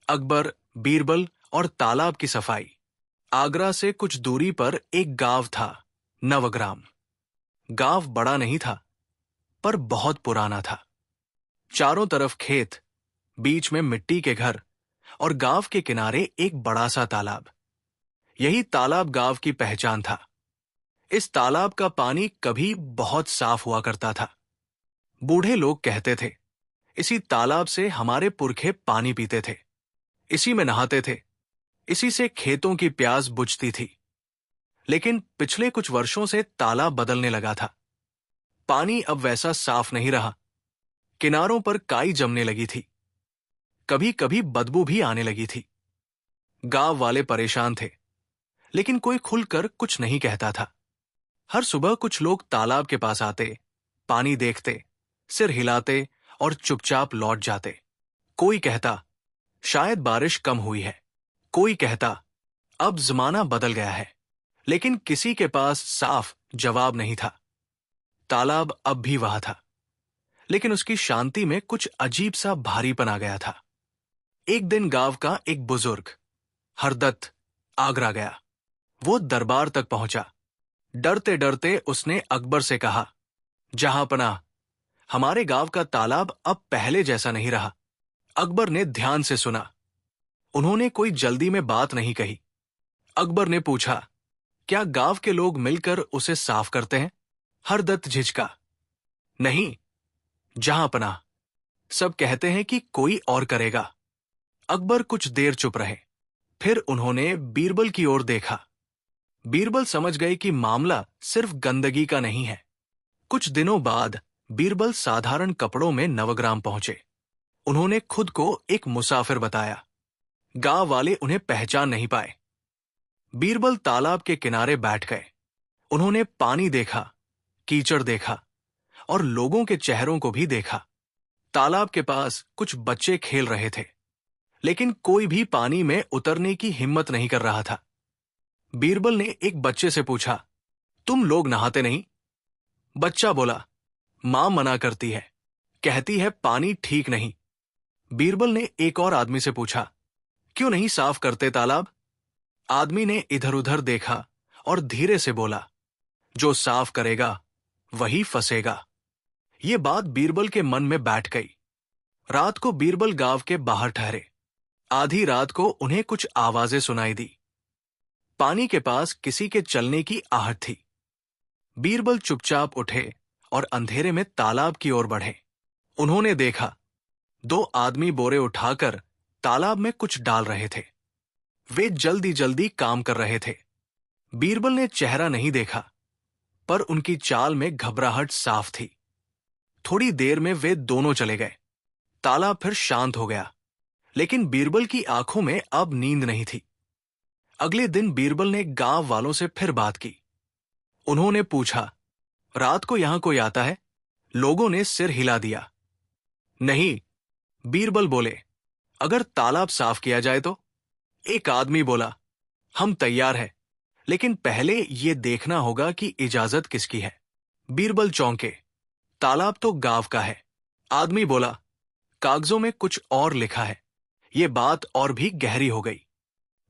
अकबर, बीरबल और तालाब की सफाई। आगरा से कुछ दूरी पर एक गांव था, नवग्राम। गांव बड़ा नहीं था, पर बहुत पुराना था। चारों तरफ खेत, बीच में मिट्टी के घर और गांव के किनारे एक बड़ा सा तालाब। यही तालाब गांव की पहचान था। इस तालाब का पानी कभी बहुत साफ हुआ करता था। बूढ़े लोग कहते थे, इसी तालाब से हमारे पुरखे पानी पीते थे, इसी में नहाते थे, इसी से खेतों की प्यास बुझती थी। लेकिन पिछले कुछ वर्षों से तालाब बदलने लगा था। पानी अब वैसा साफ नहीं रहा। किनारों पर काई जमने लगी थी। कभी कभी बदबू भी आने लगी थी। गांव वाले परेशान थे, लेकिन कोई खुलकर कुछ नहीं कहता था। हर सुबह कुछ लोग तालाब के पास आते, पानी देखते, सिर हिलाते और चुपचाप लौट जाते। कोई कहता, शायद बारिश कम हुई है। कोई कहता, अब जमाना बदल गया है। लेकिन किसी के पास साफ जवाब नहीं था। तालाब अब भी वहां था, लेकिन उसकी शांति में कुछ अजीब सा भारीपन आ गया था। एक दिन गांव का एक बुजुर्ग, हरदत्त, आगरा गया। वो दरबार तक पहुंचा। डरते डरते उसने अकबर से कहा, जहांपनाह, हमारे गांव का तालाब अब पहले जैसा नहीं रहा। अकबर ने ध्यान से सुना। उन्होंने कोई जल्दी में बात नहीं कही। अकबर ने पूछा, क्या गांव के लोग मिलकर उसे साफ करते हैं? हरदत्त झिझका, नहीं, जहांपनाह, सब कहते हैं कि कोई और करेगा। अकबर कुछ देर चुप रहे। फिर उन्होंने बीरबल की ओर देखा। बीरबल समझ गए कि मामला सिर्फ गंदगी का नहीं है। कुछ दिनों बाद बीरबल साधारण कपड़ों में नवग्राम पहुंचे। उन्होंने खुद को एक मुसाफिर बताया। गांव वाले उन्हें पहचान नहीं पाए। बीरबल तालाब के किनारे बैठ गए। उन्होंने पानी देखा, कीचड़ देखा और लोगों के चेहरों को भी देखा। तालाब के पास कुछ बच्चे खेल रहे थे, लेकिन कोई भी पानी में उतरने की हिम्मत नहीं कर रहा था। बीरबल ने एक बच्चे से पूछा, तुम लोग नहाते नहीं? बच्चा बोला, मां मना करती है, कहती है पानी ठीक नहीं। बीरबल ने एक और आदमी से पूछा, क्यों नहीं साफ करते तालाब? आदमी ने इधर उधर देखा और धीरे से बोला, जो साफ करेगा वही फंसेगा। ये बात बीरबल के मन में बैठ गई। रात को बीरबल गांव के बाहर ठहरे। आधी रात को उन्हें कुछ आवाजें सुनाई दी। पानी के पास किसी के चलने की आहट थी। बीरबल चुपचाप उठे और अंधेरे में तालाब की ओर बढ़े। उन्होंने देखा, दो आदमी बोरे उठाकर तालाब में कुछ डाल रहे थे। वे जल्दी जल्दी काम कर रहे थे। बीरबल ने चेहरा नहीं देखा, पर उनकी चाल में घबराहट साफ थी। थोड़ी देर में वे दोनों चले गए। तालाब फिर शांत हो गया, लेकिन बीरबल की आंखों में अब नींद नहीं थी। अगले दिन बीरबल ने गांव वालों से फिर बात की। उन्होंने पूछा, रात को यहां कोई आता है? लोगों ने सिर हिला दिया। नहीं, बीरबल बोले, अगर तालाब साफ किया जाए तो? एक आदमी बोला, हम तैयार हैं, लेकिन पहले यह देखना होगा कि इजाजत किसकी है। बीरबल चौंके, तालाब तो गांव का है। आदमी बोला, कागजों में कुछ और लिखा है। यह बात और भी गहरी हो गई।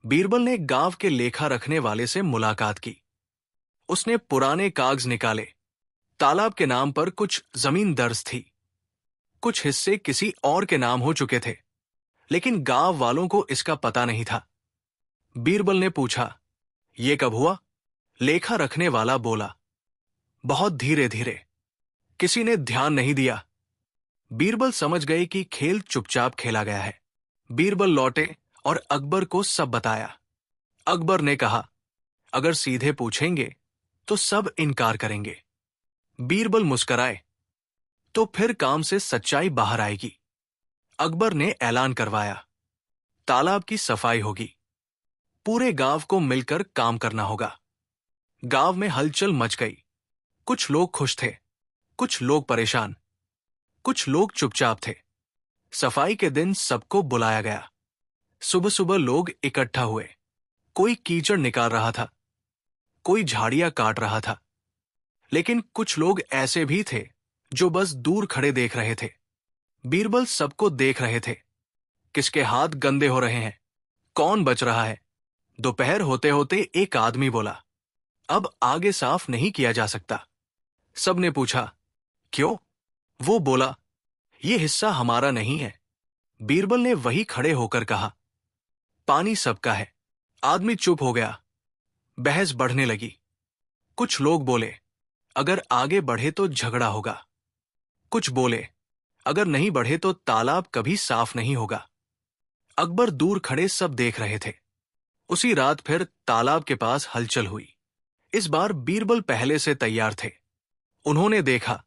बीरबल ने गांव के लेखा रखने वाले से मुलाकात की। उसने पुराने कागज निकाले। तालाब के नाम पर कुछ जमीन दर्ज थी। कुछ हिस्से किसी और के नाम हो चुके थे, लेकिन गांव वालों को इसका पता नहीं था। बीरबल ने पूछा, यह कब हुआ? लेखा रखने वाला बोला, बहुत धीरे धीरे, किसी ने ध्यान नहीं दिया। बीरबल समझ गए कि खेल चुपचाप खेला गया है। बीरबल लौटे और अकबर को सब बताया। अकबर ने कहा, अगर सीधे पूछेंगे तो सब इनकार करेंगे। बीरबल मुस्कराए, तो फिर काम से सच्चाई बाहर आएगी। अकबर ने ऐलान करवाया, तालाब की सफाई होगी। पूरे गांव को मिलकर काम करना होगा। गांव में हलचल मच गई। कुछ लोग खुश थे, कुछ लोग परेशान, कुछ लोग चुपचाप थे। सफाई के दिन सबको बुलाया गया। सुबह सुबह लोग इकट्ठा हुए। कोई कीचड़ निकाल रहा था, कोई झाड़ियां काट रहा था, लेकिन कुछ लोग ऐसे भी थे जो बस दूर खड़े देख रहे थे। बीरबल सबको देख रहे थे। किसके हाथ गंदे हो रहे हैं? कौन बच रहा है? दोपहर होते होते एक आदमी बोला, अब आगे साफ नहीं किया जा सकता। सबने पूछा, क्यों? वो बोला, ये हिस्सा हमारा नहीं है। बीरबल ने वही खड़े होकर कहा, पानी सबका है। आदमी चुप हो गया। बहस बढ़ने लगी। कुछ लोग बोले, अगर आगे बढ़े तो झगड़ा होगा। कुछ बोले, अगर नहीं बढ़े तो तालाब कभी साफ नहीं होगा। अकबर दूर खड़े सब देख रहे थे। उसी रात फिर तालाब के पास हलचल हुई। इस बार बीरबल पहले से तैयार थे। उन्होंने देखा,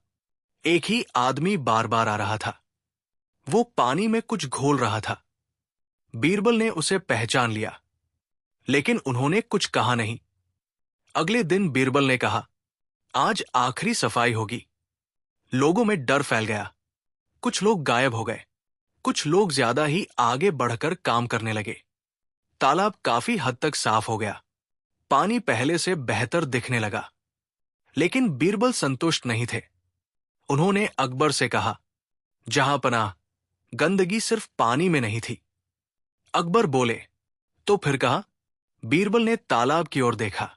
एक ही आदमी बार बार आ रहा था। वो पानी में कुछ घोल रहा था। बीरबल ने उसे पहचान लिया, लेकिन उन्होंने कुछ कहा नहीं। अगले दिन बीरबल ने कहा, आज आखिरी सफाई होगी। लोगों में डर फैल गया। कुछ लोग गायब हो गए। कुछ लोग ज्यादा ही आगे बढ़कर काम करने लगे। तालाब काफी हद तक साफ हो गया। पानी पहले से बेहतर दिखने लगा। लेकिन बीरबल संतुष्ट नहीं थे। उन्होंने अकबर से कहा, जहां पनाह, गंदगी सिर्फ पानी में नहीं थी। अकबर बोले, तो फिर कहा? बीरबल ने तालाब की ओर देखा।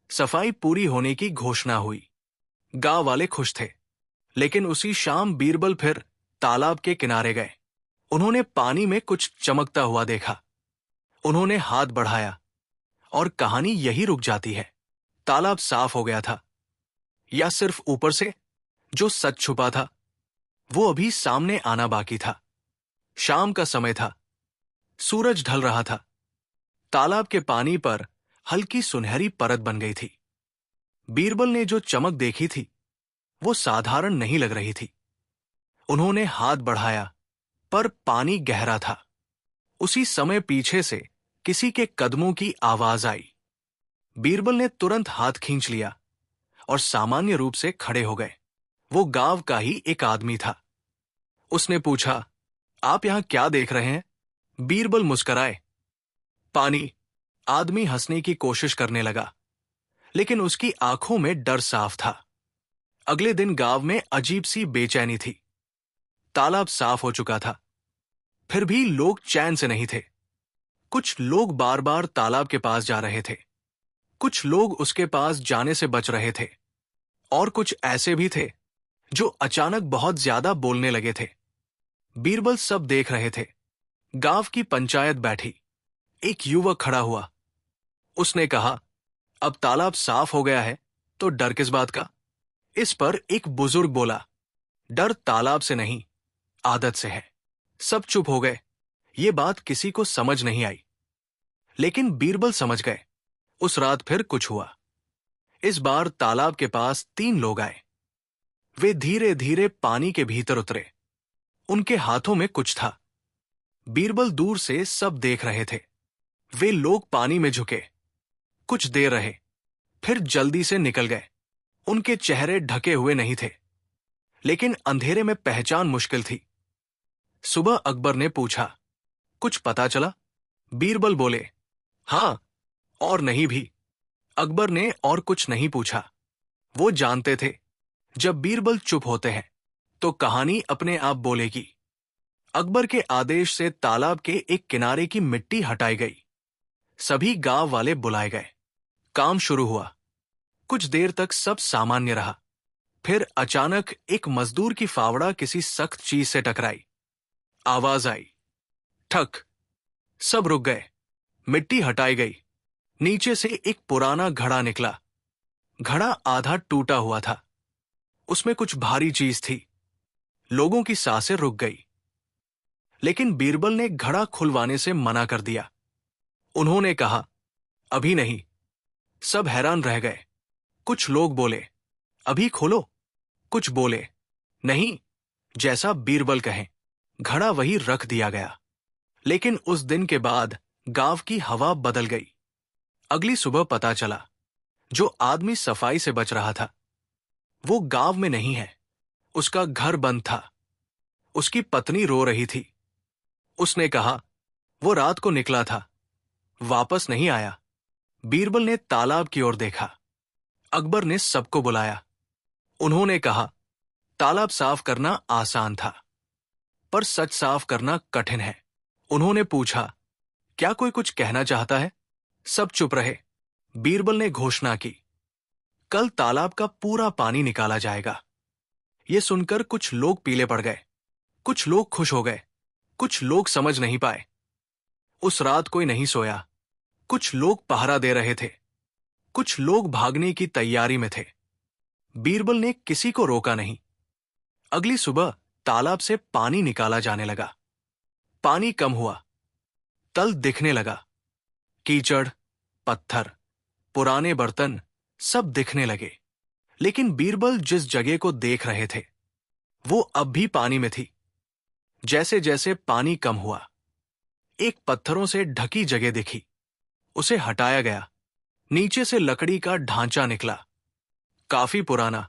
सफाई पूरी होने की घोषणा हुई। गांव वाले खुश थे। लेकिन उसी शाम बीरबल फिर तालाब के किनारे गए। उन्होंने पानी में कुछ चमकता हुआ देखा। उन्होंने हाथ बढ़ाया और कहानी यही रुक जाती है। तालाब साफ हो गया था, या सिर्फ ऊपर से? जो सच छुपा था वो अभी सामने आना बाकी था। शाम का समय था। सूरज ढल रहा था। तालाब के पानी पर हल्की सुनहरी परत बन गई थी। बीरबल ने जो चमक देखी थी वो साधारण नहीं लग रही थी। उन्होंने हाथ बढ़ाया, पर पानी गहरा था। उसी समय पीछे से किसी के कदमों की आवाज आई। बीरबल ने तुरंत हाथ खींच लिया और सामान्य रूप से खड़े हो गए। वो गांव का ही एक आदमी था। उसने पूछा, आप यहां क्या देख रहे हैं? बीरबल मुस्कुराए। पानी। आदमी हंसने की कोशिश करने लगा, लेकिन उसकी आंखों में डर साफ था। अगले दिन गांव में अजीब सी बेचैनी थी। तालाब साफ हो चुका था, फिर भी लोग चैन से नहीं थे। कुछ लोग बार बार तालाब के पास जा रहे थे। कुछ लोग उसके पास जाने से बच रहे थे, और कुछ ऐसे भी थे जो अचानक बहुत ज्यादा बोलने लगे थे। बीरबल सब देख रहे थे। गांव की पंचायत बैठी। एक युवक खड़ा हुआ। उसने कहा, अब तालाब साफ हो गया है तो डर किस बात का? इस पर एक बुजुर्ग बोला, डर तालाब से नहीं, आदत से है। सब चुप हो गए। ये बात किसी को समझ नहीं आई, लेकिन बीरबल समझ गए। उस रात फिर कुछ हुआ। इस बार तालाब के पास 3 लोग आए। वे धीरे धीरे पानी के भीतर उतरे। उनके हाथों में कुछ था। बीरबल दूर से सब देख रहे थे। वे लोग पानी में झुके, कुछ देर रहे, फिर जल्दी से निकल गए। उनके चेहरे ढके हुए नहीं थे, लेकिन अंधेरे में पहचान मुश्किल थी। सुबह अकबर ने पूछा, कुछ पता चला? बीरबल बोले, हां और नहीं भी। अकबर ने और कुछ नहीं पूछा। वो जानते थे, जब बीरबल चुप होते हैं तो कहानी अपने आप बोलेगी। अकबर के आदेश से तालाब के एक किनारे की मिट्टी हटाई गई। सभी गांव वाले बुलाए गए। काम शुरू हुआ। कुछ देर तक सब सामान्य रहा। फिर अचानक एक मजदूर की फावड़ा किसी सख्त चीज से टकराई। आवाज आई, ठक। सब रुक गए। मिट्टी हटाई गई। नीचे से एक पुराना घड़ा निकला। घड़ा आधा टूटा हुआ था। उसमें कुछ भारी चीज थी। लोगों की सांसें रुक गई। लेकिन बीरबल ने घड़ा खुलवाने से मना कर दिया। उन्होंने कहा, अभी नहीं। सब हैरान रह गए। कुछ लोग बोले, अभी खोलो। कुछ बोले, नहीं, जैसा बीरबल कहें। घड़ा वही रख दिया गया। लेकिन उस दिन के बाद गांव की हवा बदल गई। अगली सुबह पता चला, जो आदमी सफाई से बच रहा था वो गांव में नहीं है। उसका घर बंद था। उसकी पत्नी रो रही थी। उसने कहा, वो रात को निकला था, वापस नहीं आया। बीरबल ने तालाब की ओर देखा। अकबर ने सबको बुलाया। उन्होंने कहा, तालाब साफ करना आसान था, पर सच साफ करना कठिन है। उन्होंने पूछा, क्या कोई कुछ कहना चाहता है? सब चुप रहे। बीरबल ने घोषणा की, कल तालाब का पूरा पानी निकाला जाएगा। ये सुनकर कुछ लोग पीले पड़ गए, कुछ लोग खुश हो गए, कुछ लोग समझ नहीं पाए। उस रात कोई नहीं सोया। कुछ लोग पहरा दे रहे थे, कुछ लोग भागने की तैयारी में थे। बीरबल ने किसी को रोका नहीं। अगली सुबह तालाब से पानी निकाला जाने लगा। पानी कम हुआ, तल दिखने लगा। कीचड़, पत्थर, पुराने बर्तन सब दिखने लगे। लेकिन बीरबल जिस जगह को देख रहे थे वो अब भी पानी में थी। जैसे जैसे पानी कम हुआ, एक पत्थरों से ढकी जगह दिखी। उसे हटाया गया। नीचे से लकड़ी का ढांचा निकला, काफी पुराना।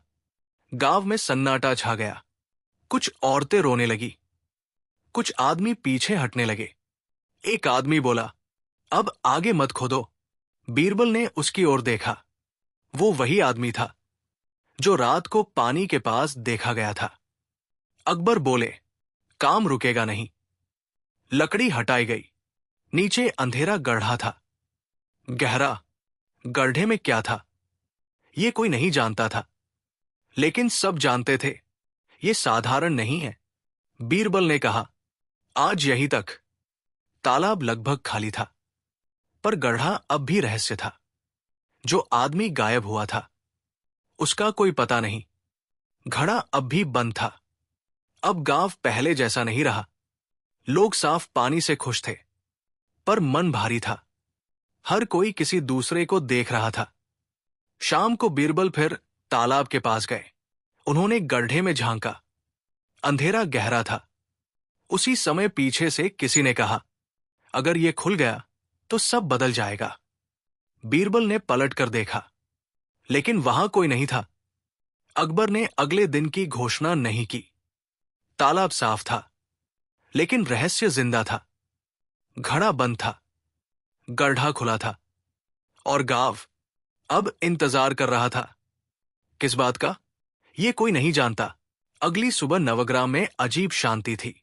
गांव में सन्नाटा छा गया। कुछ औरतें रोने लगी, कुछ आदमी पीछे हटने लगे। एक आदमी बोला, अब आगे मत खोदो। बीरबल ने उसकी ओर देखा। वो वही आदमी था जो रात को पानी के पास देखा गया था। अकबर बोले, काम रुकेगा नहीं। लकड़ी हटाई गई। नीचे अंधेरा गड्ढा था, गहरा। गड्ढे में क्या था ये कोई नहीं जानता था, लेकिन सब जानते थे ये साधारण नहीं है। बीरबल ने कहा, आज यहीं तक। तालाब लगभग खाली था, पर गड्ढा अब भी रहस्य था। जो आदमी गायब हुआ था उसका कोई पता नहीं। घड़ा अब भी बंद था। अब गांव पहले जैसा नहीं रहा। लोग साफ पानी से खुश थे, पर मन भारी था। हर कोई किसी दूसरे को देख रहा था। शाम को बीरबल फिर तालाब के पास गए। उन्होंने गड्ढे में झांका। अंधेरा गहरा था। उसी समय पीछे से किसी ने कहा, अगर ये खुल गया तो सब बदल जाएगा। बीरबल ने पलट कर देखा, लेकिन वहां कोई नहीं था। अकबर ने अगले दिन की घोषणा नहीं की। तालाब साफ था, लेकिन रहस्य जिंदा था। घड़ा बंद था, गड्ढा खुला था, और गांव अब इंतजार कर रहा था। किस बात का ये कोई नहीं जानता। अगली सुबह नवग्राम में अजीब शांति थी।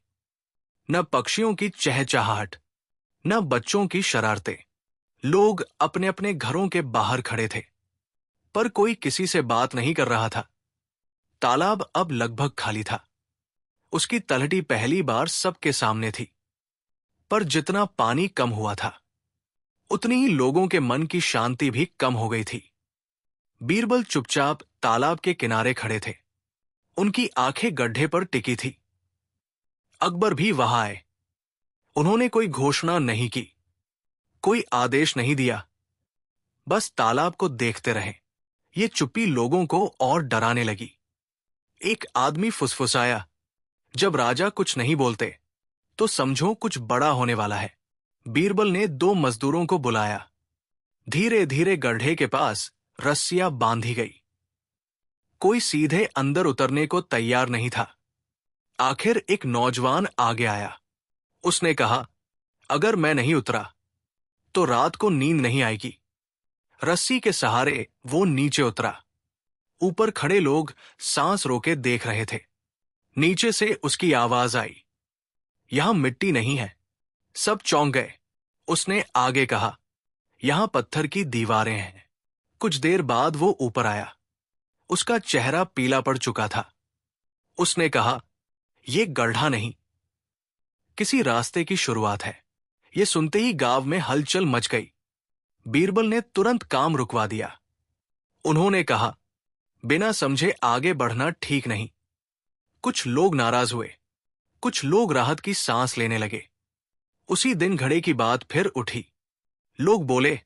न पक्षियों की चहचहाहट, न बच्चों की शरारतें। लोग अपने अपने घरों के बाहर खड़े थे, पर कोई किसी से बात नहीं कर रहा था। तालाब अब लगभग खाली था। उसकी तलहटी पहली बार सबके सामने थी, पर जितना पानी कम हुआ था उतनी ही लोगों के मन की शांति भी कम हो गई थी। बीरबल चुपचाप तालाब के किनारे खड़े थे। उनकी आंखें गड्ढे पर टिकी थी। अकबर भी वहां आए। उन्होंने कोई घोषणा नहीं की, कोई आदेश नहीं दिया, बस तालाब को देखते रहे। ये चुप्पी लोगों को और डराने लगी। एक आदमी फुसफुसाया, जब राजा कुछ नहीं बोलते तो समझो कुछ बड़ा होने वाला है। बीरबल ने 2 मजदूरों को बुलाया। धीरे धीरे गड्ढे के पास रस्सियां बांधी गई। कोई सीधे अंदर उतरने को तैयार नहीं था। आखिर एक नौजवान आगे आया। उसने कहा, अगर मैं नहीं उतरा तो रात को नींद नहीं आएगी। रस्सी के सहारे वो नीचे उतरा। ऊपर खड़े लोग सांस रोके देख रहे थे। नीचे से उसकी आवाज आई, यहां मिट्टी नहीं है। सब चौंक गए। उसने आगे कहा, यहां पत्थर की दीवारें हैं। कुछ देर बाद वो ऊपर आया। उसका चेहरा पीला पड़ चुका था। उसने कहा, यह गड्ढा नहीं, किसी रास्ते की शुरुआत है। ये सुनते ही गांव में हलचल मच गई। बीरबल ने तुरंत काम रुकवा दिया। उन्होंने कहा, बिना समझे आगे बढ़ना ठीक नहीं। कुछ लोग नाराज हुए, कुछ लोग राहत की सांस लेने लगे। उसी दिन घड़े की बात फिर उठी। लोग बोले,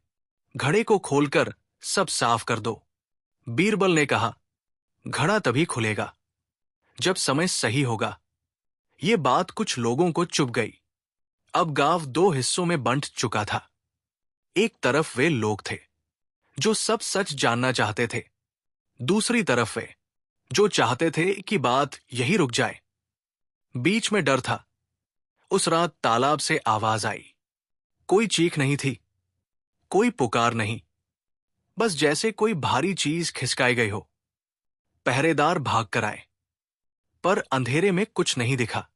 घड़े को खोलकर सब साफ कर दो। बीरबल ने कहा, घड़ा तभी खुलेगा जब समय सही होगा। ये बात कुछ लोगों को चुभ गई। अब गांव 2 हिस्सों में बंट चुका था। एक तरफ वे लोग थे जो सब सच जानना चाहते थे। दूसरी तरफ वे जो चाहते थे कि बात यही रुक जाए। बीच में डर था। उस रात तालाब से आवाज आई। कोई चीख नहीं थी, कोई पुकार नहीं, बस जैसे कोई भारी चीज खिसकाई गई हो। पहरेदार भाग कर आए, पर अंधेरे में कुछ नहीं दिखा।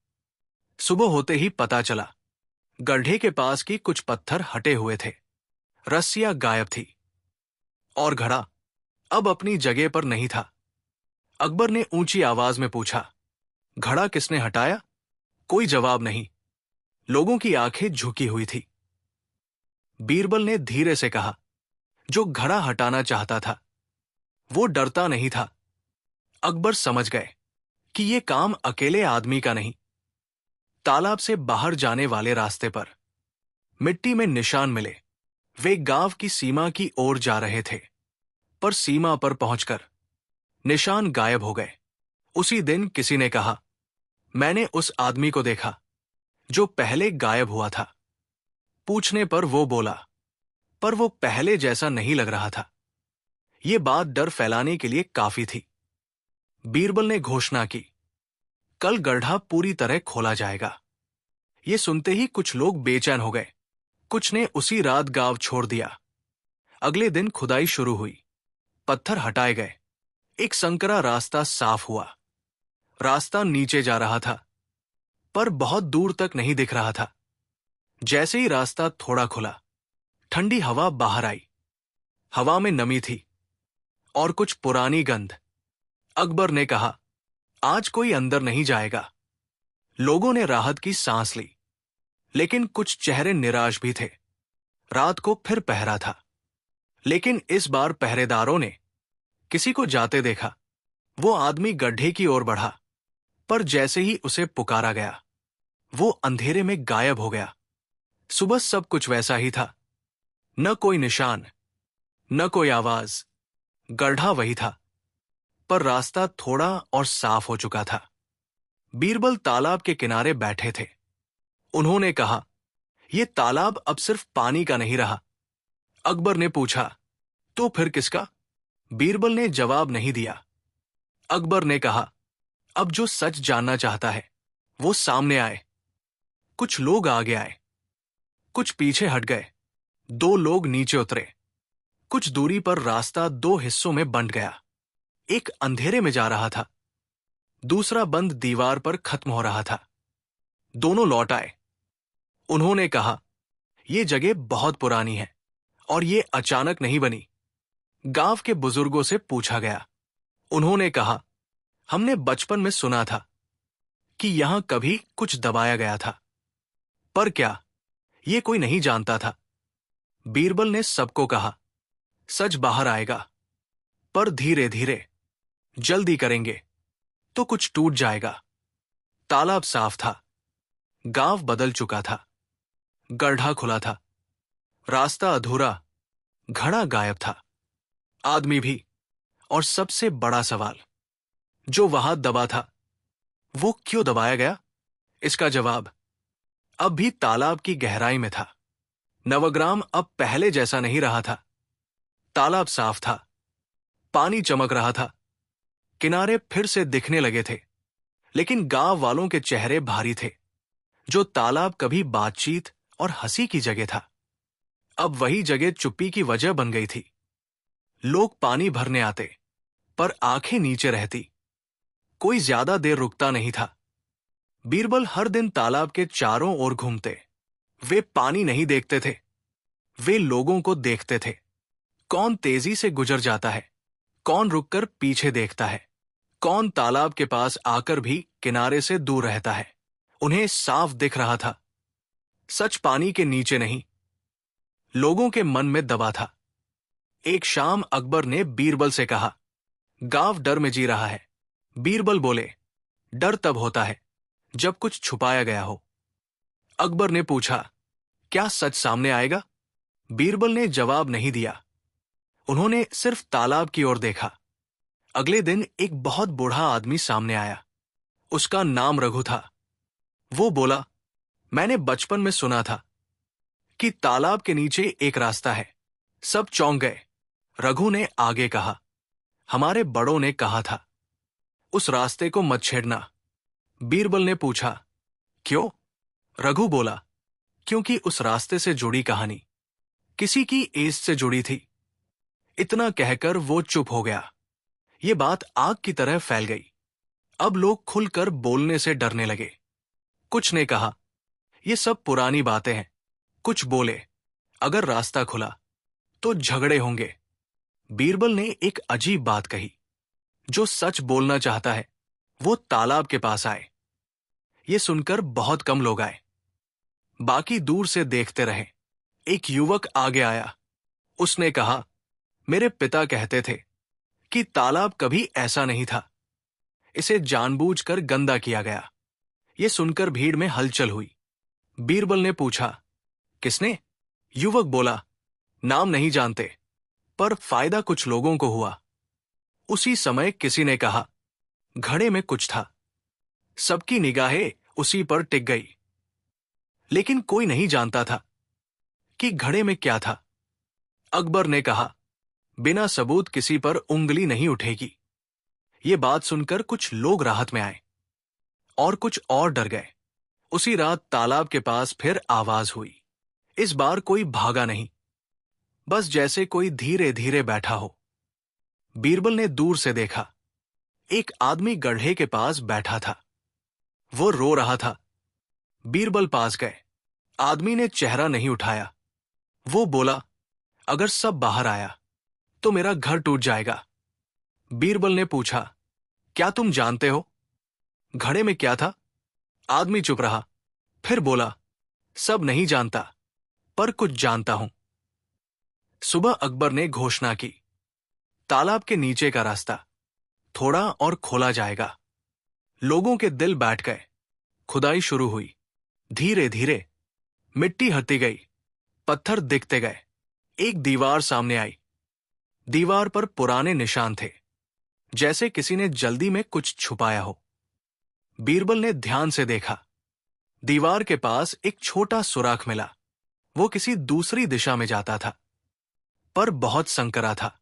सुबह होते ही पता चला, गड्ढे के पास की कुछ पत्थर हटे हुए थे, रस्सियां गायब थी और घड़ा अब अपनी जगह पर नहीं था। अकबर ने ऊंची आवाज में पूछा, घड़ा किसने हटाया? कोई जवाब नहीं। लोगों की आंखें झुकी हुई थी। बीरबल ने धीरे से कहा, जो घड़ा हटाना चाहता था वो डरता नहीं था। अकबर समझ गए कि ये काम अकेले आदमी का नहीं। तालाब से बाहर जाने वाले रास्ते पर मिट्टी में निशान मिले। वे गांव की सीमा की ओर जा रहे थे, पर सीमा पर पहुंचकर निशान गायब हो गए। उसी दिन किसी ने कहा, मैंने उस आदमी को देखा जो पहले गायब हुआ था। पूछने पर वो बोला, पर वो पहले जैसा नहीं लग रहा था। ये बात डर फैलाने के लिए काफी थी। बीरबल ने घोषणा की, कल गड्ढा पूरी तरह खोला जाएगा। ये सुनते ही कुछ लोग बेचैन हो गए। कुछ ने उसी रात गांव छोड़ दिया। अगले दिन खुदाई शुरू हुई। पत्थर हटाए गए। एक संकरा रास्ता साफ हुआ। रास्ता नीचे जा रहा था, पर बहुत दूर तक नहीं दिख रहा था। जैसे ही रास्ता थोड़ा खुला, ठंडी हवा बाहर आई। हवा में नमी थी और कुछ पुरानी गंध। अकबर ने कहा, आज कोई अंदर नहीं जाएगा। लोगों ने राहत की सांस ली, लेकिन कुछ चेहरे निराश भी थे। रात को फिर पहरा था, लेकिन इस बार पहरेदारों ने किसी को जाते देखा। वो आदमी गड्ढे की ओर बढ़ा, पर जैसे ही उसे पुकारा गया, वो अंधेरे में गायब हो गया। सुबह सब कुछ वैसा ही था। न कोई निशान, न कोई आवाज। गड्ढा वही था, पर रास्ता थोड़ा और साफ हो चुका था। बीरबल तालाब के किनारे बैठे थे। उन्होंने कहा, यह तालाब अब सिर्फ पानी का नहीं रहा। अकबर ने पूछा, तो फिर किसका? बीरबल ने जवाब नहीं दिया। अकबर ने कहा, अब जो सच जानना चाहता है वो सामने आए। कुछ लोग आगे आए, कुछ पीछे हट गए। 2 लोग नीचे उतरे। कुछ दूरी पर रास्ता 2 हिस्सों में बंट गया। एक अंधेरे में जा रहा था, दूसरा बंद दीवार पर खत्म हो रहा था। दोनों लौट आए। उन्होंने कहा, यह जगह बहुत पुरानी है और ये अचानक नहीं बनी। गांव के बुजुर्गों से पूछा गया। उन्होंने कहा, हमने बचपन में सुना था कि यहां कभी कुछ दबाया गया था, पर क्या ये कोई नहीं जानता था। बीरबल ने सबको कहा, सच बाहर आएगा, पर धीरे धीरे। जल्दी करेंगे तो कुछ टूट जाएगा। तालाब साफ था, गांव बदल चुका था। गड्ढा खुला था, रास्ता अधूरा, घड़ा गायब था, आदमी भी। और सबसे बड़ा सवाल, जो वहां दबा था वो क्यों दबाया गया? इसका जवाब अब भी तालाब की गहराई में था। नवग्राम अब पहले जैसा नहीं रहा था। तालाब साफ था, पानी चमक रहा था, किनारे फिर से दिखने लगे थे, लेकिन गांव वालों के चेहरे भारी थे। जो तालाब कभी बातचीत और हंसी की जगह था, अब वही जगह चुप्पी की वजह बन गई थी। लोग पानी भरने आते, पर आंखें नीचे रहती। कोई ज्यादा देर रुकता नहीं था। बीरबल हर दिन तालाब के चारों ओर घूमते। वे पानी नहीं देखते थे, वे लोगों को देखते थे। कौन तेजी से गुजर जाता है, कौन रुककर पीछे देखता है, कौन तालाब के पास आकर भी किनारे से दूर रहता है। उन्हें साफ दिख रहा था, सच पानी के नीचे नहीं, लोगों के मन में दबा था। एक शाम अकबर ने बीरबल से कहा, गांव डर में जी रहा है। बीरबल बोले, डर तब होता है जब कुछ छुपाया गया हो। अकबर ने पूछा, क्या सच सामने आएगा? बीरबल ने जवाब नहीं दिया। उन्होंने सिर्फ तालाब की ओर देखा। अगले दिन एक बहुत बूढ़ा आदमी सामने आया। उसका नाम रघु था। वो बोला, मैंने बचपन में सुना था कि तालाब के नीचे एक रास्ता है। सब चौंक गए। रघु ने आगे कहा, हमारे बड़ों ने कहा था उस रास्ते को मत छेड़ना। बीरबल ने पूछा, क्यों? रघु बोला, क्योंकि उस रास्ते से जुड़ी कहानी किसी की एज से जुड़ी थी। इतना कहकर वो चुप हो गया। ये बात आग की तरह फैल गई। अब लोग खुलकर बोलने से डरने लगे। कुछ ने कहा, ये सब पुरानी बातें हैं। कुछ बोले, अगर रास्ता खुला तो झगड़े होंगे। बीरबल ने एक अजीब बात कही, जो सच बोलना चाहता है वो तालाब के पास आए। ये सुनकर बहुत कम लोग आए। बाकी दूर से देखते रहे। एक युवक आगे आया। उसने कहा, मेरे पिता कहते थे कि तालाब कभी ऐसा नहीं था। इसे जानबूझकर गंदा किया गया। ये सुनकर भीड़ में हलचल हुई। बीरबल ने पूछा, किसने? युवक बोला, नाम नहीं जानते, पर फायदा कुछ लोगों को हुआ। उसी समय किसी ने कहा, घड़े में कुछ था। सबकी निगाहें उसी पर टिक गई। लेकिन कोई नहीं जानता था कि घड़े में क्या था। अकबर ने कहा, बिना सबूत किसी पर उंगली नहीं उठेगी। ये बात सुनकर कुछ लोग राहत में आए और कुछ और डर गए। उसी रात तालाब के पास फिर आवाज हुई। इस बार कोई भागा नहीं, बस जैसे कोई धीरे धीरे बैठा हो। बीरबल ने दूर से देखा। एक आदमी गड्ढे के पास बैठा था। वो रो रहा था। बीरबल पास गए। आदमी ने चेहरा नहीं उठाया। वो बोला, अगर सब बाहर आया तो मेरा घर टूट जाएगा। बीरबल ने पूछा, क्या तुम जानते हो घड़े में क्या था? आदमी चुप रहा। फिर बोला, सब नहीं जानता, पर कुछ जानता हूं। सुबह अकबर ने घोषणा की, तालाब के नीचे का रास्ता थोड़ा और खोला जाएगा। लोगों के दिल बैठ गए। खुदाई शुरू हुई। धीरे धीरे मिट्टी हटती गई। पत्थर दिखते गए। एक दीवार सामने आई। दीवार पर पुराने निशान थे, जैसे किसी ने जल्दी में कुछ छुपाया हो। बीरबल ने ध्यान से देखा। दीवार के पास एक छोटा सुराख मिला। वो किसी दूसरी दिशा में जाता था, पर बहुत संकरा था।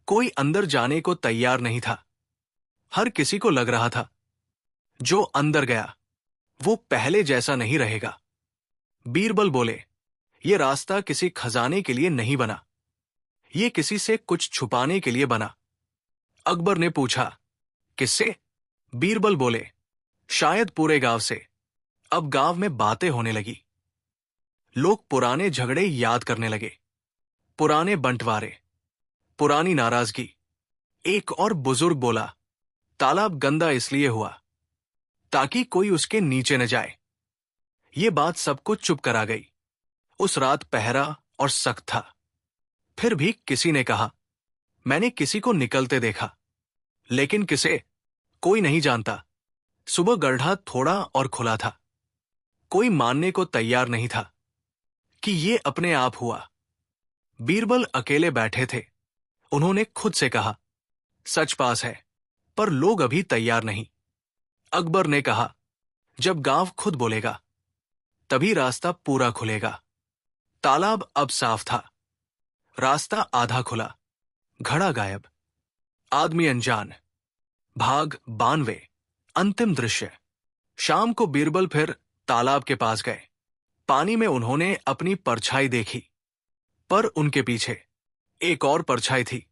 कोई अंदर जाने को तैयार नहीं था। हर किसी को लग रहा था, जो अंदर गया वो पहले जैसा नहीं रहेगा। बीरबल बोले, ये रास्ता किसी खजाने के लिए नहीं बना, ये किसी से कुछ छुपाने के लिए बना। अकबर ने पूछा, किससे? बीरबल बोले, शायद पूरे गांव से। अब गांव में बातें होने लगी। लोग पुराने झगड़े याद करने लगे, पुराने बंटवारे, पुरानी नाराजगी। एक और बुजुर्ग बोला, तालाब गंदा इसलिए हुआ ताकि कोई उसके नीचे न जाए। ये बात सबको चुप करा गई। उस रात पहरा और सख्त था। फिर भी किसी ने कहा, मैंने किसी को निकलते देखा। लेकिन किसे, कोई नहीं जानता। सुबह गड्ढा थोड़ा और खुला था। कोई मानने को तैयार नहीं था कि ये अपने आप हुआ। बीरबल अकेले बैठे थे। उन्होंने खुद से कहा, सच पास है, पर लोग अभी तैयार नहीं। अकबर ने कहा, जब गांव खुद बोलेगा तभी रास्ता पूरा खुलेगा। तालाब अब साफ था। रास्ता आधा खुला। घड़ा गायब। आदमी अनजान। भाग 92। अंतिम दृश्य। शाम को बीरबल फिर तालाब के पास गए। पानी में उन्होंने अपनी परछाई देखी, पर उनके पीछे एक और परछाई थी।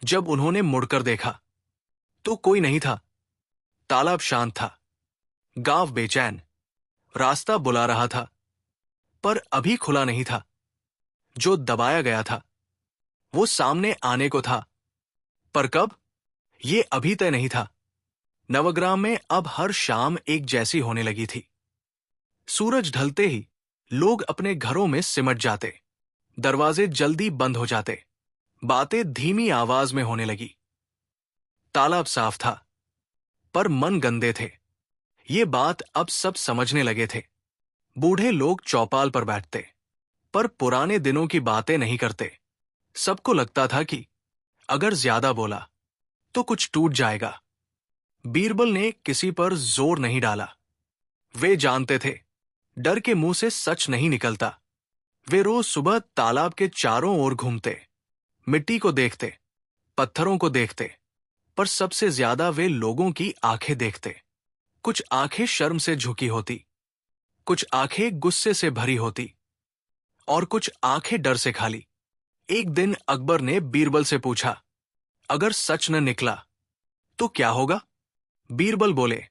जब उन्होंने मुड़कर देखा तो कोई नहीं था। तालाब शांत था। गांव बेचैन। रास्ता बुला रहा था, पर अभी खुला नहीं था। जो दबाया गया था वो सामने आने को था, पर कब, ये अभी तय नहीं था। नवग्राम में अब हर शाम एक जैसी होने लगी थी। सूरज ढलते ही लोग अपने घरों में सिमट जाते। दरवाजे जल्दी बंद हो जाते। बातें धीमी आवाज में होने लगी। तालाब साफ था, पर मन गंदे थे। ये बात अब सब समझने लगे थे। बूढ़े लोग चौपाल पर बैठते, पर पुराने दिनों की बातें नहीं करते। सबको लगता था कि अगर ज्यादा बोला तो कुछ टूट जाएगा। बीरबल ने किसी पर जोर नहीं डाला। वे जानते थे, डर के मुंह से सच नहीं निकलता। वे रोज सुबह तालाब के चारों ओर घूमते, मिट्टी को देखते, पत्थरों को देखते, पर सबसे ज्यादा वे लोगों की आंखें देखते। कुछ आंखें शर्म से झुकी होती, कुछ आंखें गुस्से से भरी होती, और कुछ आंखें डर से खाली। एक दिन अकबर ने बीरबल से पूछा, अगर सच न निकला तो क्या होगा? बीरबल बोले,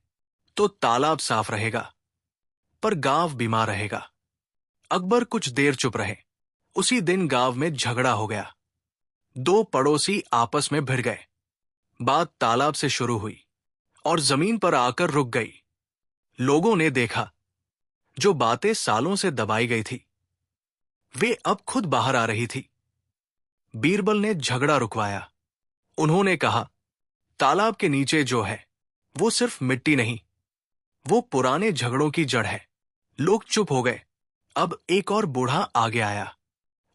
तो तालाब साफ रहेगा। पर गांव बीमार रहेगा। अकबर कुछ देर चुप रहे। उसी दिन गांव में झगड़ा हो गया। दो पड़ोसी आपस में भिड़ गए। बात तालाब से शुरू हुई और जमीन पर आकर रुक गई। लोगों ने देखा, जो बातें सालों से दबाई गई थी, वे अब खुद बाहर आ रही थी। बीरबल ने झगड़ा रुकवाया। उन्होंने कहा, तालाब के नीचे जो है वो सिर्फ मिट्टी नहीं, वो पुराने झगड़ों की जड़ है। लोग चुप हो गए। अब एक और बूढ़ा आगे आया।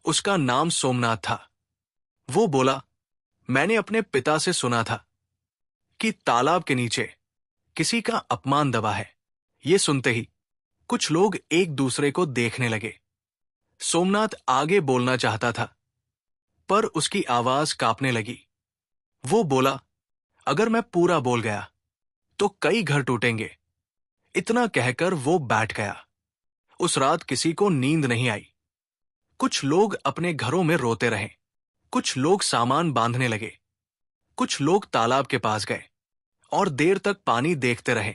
उसका नाम सोमनाथ था। वो बोला, मैंने अपने पिता से सुना था कि तालाब के नीचे किसी का अपमान दबा है। ये सुनते ही कुछ लोग एक दूसरे को देखने लगे। सोमनाथ आगे बोलना चाहता था, पर उसकी आवाज कांपने लगी। वो बोला, अगर मैं पूरा बोल गया तो कई घर टूटेंगे। इतना कहकर वो बैठ गया। उस रात किसी को नींद नहीं आई। कुछ लोग अपने घरों में रोते रहे, कुछ लोग सामान बांधने लगे, कुछ लोग तालाब के पास गए और देर तक पानी देखते रहे।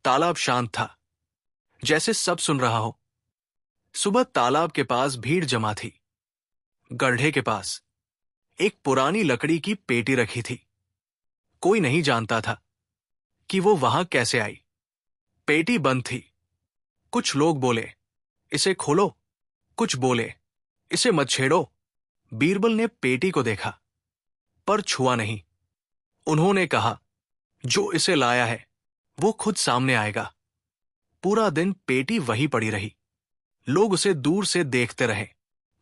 तालाब शांत था, जैसे सब सुन रहा हो। सुबह तालाब के पास भीड़ जमा थी। गड्ढे के पास एक पुरानी लकड़ी की पेटी रखी थी। कोई नहीं जानता था कि वो वहां कैसे आई। पेटी बंद थी। कुछ लोग बोले, इसे खोलो। कुछ बोले, इसे मत छेड़ो। बीरबल ने पेटी को देखा, पर छुआ नहीं। उन्होंने कहा, जो इसे लाया है वो खुद सामने आएगा। पूरा दिन पेटी वहीं पड़ी रही। लोग उसे दूर से देखते रहे,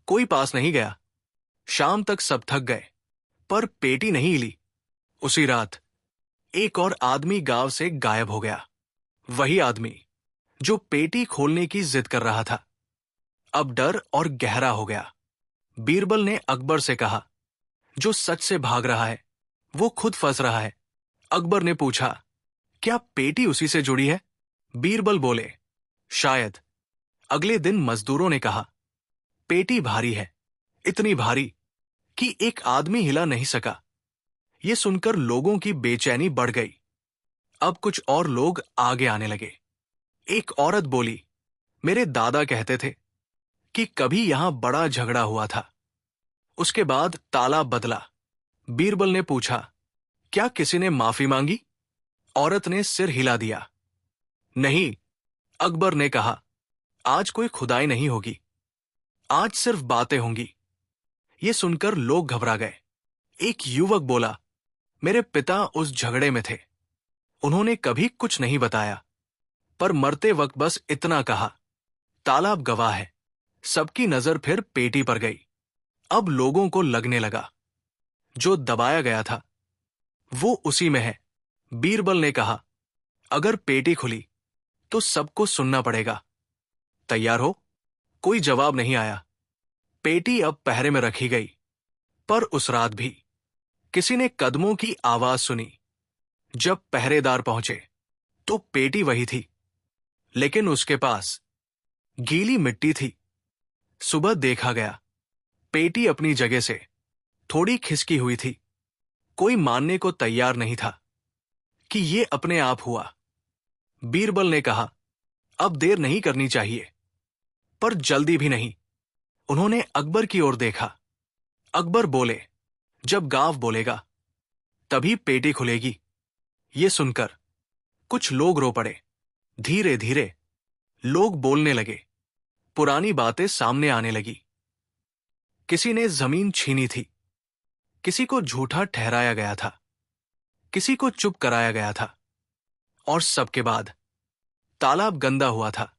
कोई पास नहीं गया। शाम तक सब थक गए, पर पेटी नहीं हिली। उसी रात एक और आदमी गांव से गायब हो गया। वही आदमी जो पेटी खोलने की जिद कर रहा था। अब डर और गहरा हो गया। बीरबल ने अकबर से कहा, जो सच से भाग रहा है वो खुद फंस रहा है। अकबर ने पूछा, क्या पेटी उसी से जुड़ी है? बीरबल बोले, शायद। अगले दिन मजदूरों ने कहा, पेटी भारी है, इतनी भारी कि एक आदमी हिला नहीं सका। ये सुनकर लोगों की बेचैनी बढ़ गई। अब कुछ और लोग आगे आने लगे। एक औरत बोली, मेरे दादा कहते थे कि कभी यहां बड़ा झगड़ा हुआ था। उसके बाद तालाब बदला। बीरबल ने पूछा, क्या किसी ने माफी मांगी? औरत ने सिर हिला दिया। नहीं। अकबर ने कहा, आज कोई खुदाई नहीं होगी, आज सिर्फ बातें होंगी। ये सुनकर लोग घबरा गए। एक युवक बोला, मेरे पिता उस झगड़े में थे। उन्होंने कभी कुछ नहीं बताया, पर मरते वक्त बस इतना कहा, तालाब गवाह है। सबकी नजर फिर पेटी पर गई। अब लोगों को लगने लगा, जो दबाया गया था वो उसी में है। बीरबल ने कहा, अगर पेटी खुली तो सबको सुनना पड़ेगा। तैयार हो? कोई जवाब नहीं आया। पेटी अब पहरे में रखी गई। पर उस रात भी किसी ने कदमों की आवाज सुनी। जब पहरेदार पहुंचे तो पेटी वही थी, लेकिन उसके पास गीली मिट्टी थी। सुबह देखा गया, पेटी अपनी जगह से थोड़ी खिसकी हुई थी। कोई मानने को तैयार नहीं था कि ये अपने आप हुआ। बीरबल ने कहा, अब देर नहीं करनी चाहिए, पर जल्दी भी नहीं। उन्होंने अकबर की ओर देखा। अकबर बोले, जब गांव बोलेगा तभी पेटी खुलेगी। ये सुनकर कुछ लोग रो पड़े। धीरे धीरे लोग बोलने लगे। पुरानी बातें सामने आने लगी। किसी ने जमीन छीनी थी, किसी को झूठा ठहराया गया था, किसी को चुप कराया गया था, और सबके बाद तालाब गंदा हुआ था।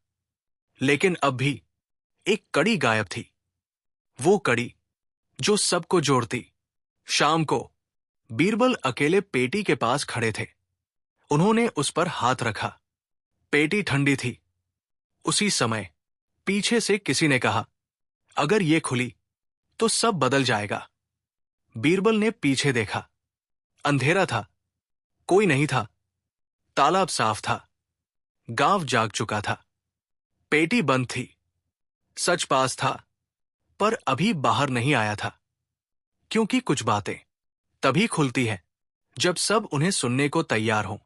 लेकिन अब भी एक कड़ी गायब थी, वो कड़ी जो सबको जोड़ती। शाम को बीरबल अकेले पेटी के पास खड़े थे। उन्होंने उस पर हाथ रखा। पेटी ठंडी थी। उसी समय पीछे से किसी ने कहा, अगर ये खुली तो सब बदल जाएगा। बीरबल ने पीछे देखा। अंधेरा था, कोई नहीं था। तालाब साफ था। गांव जाग चुका था। पेटी बंद थी। सच पास था, पर अभी बाहर नहीं आया था, क्योंकि कुछ बातें तभी खुलती हैं जब सब उन्हें सुनने को तैयार हों।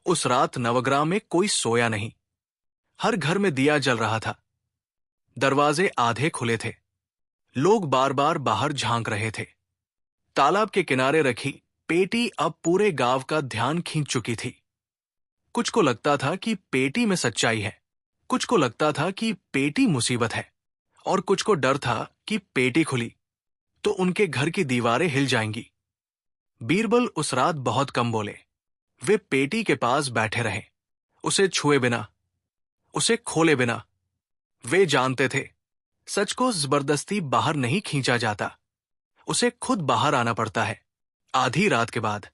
उस रात नवग्राम में कोई सोया नहीं। हर घर में दिया जल रहा था। दरवाजे आधे खुले थे। लोग बार बार बाहर झांक रहे थे। तालाब के किनारे रखी पेटी अब पूरे गांव का ध्यान खींच चुकी थी। कुछ को लगता था कि पेटी में सच्चाई है, कुछ को लगता था कि पेटी मुसीबत है, और कुछ को डर था कि पेटी खुली तो उनके घर की दीवारें हिल जाएंगी। बीरबल उस रात बहुत कम बोले। वे पेटी के पास बैठे रहे, उसे छुए बिना, उसे खोले बिना। वे जानते थे सच को जबरदस्ती बाहर नहीं खींचा जाता, उसे खुद बाहर आना पड़ता है। आधी रात के बाद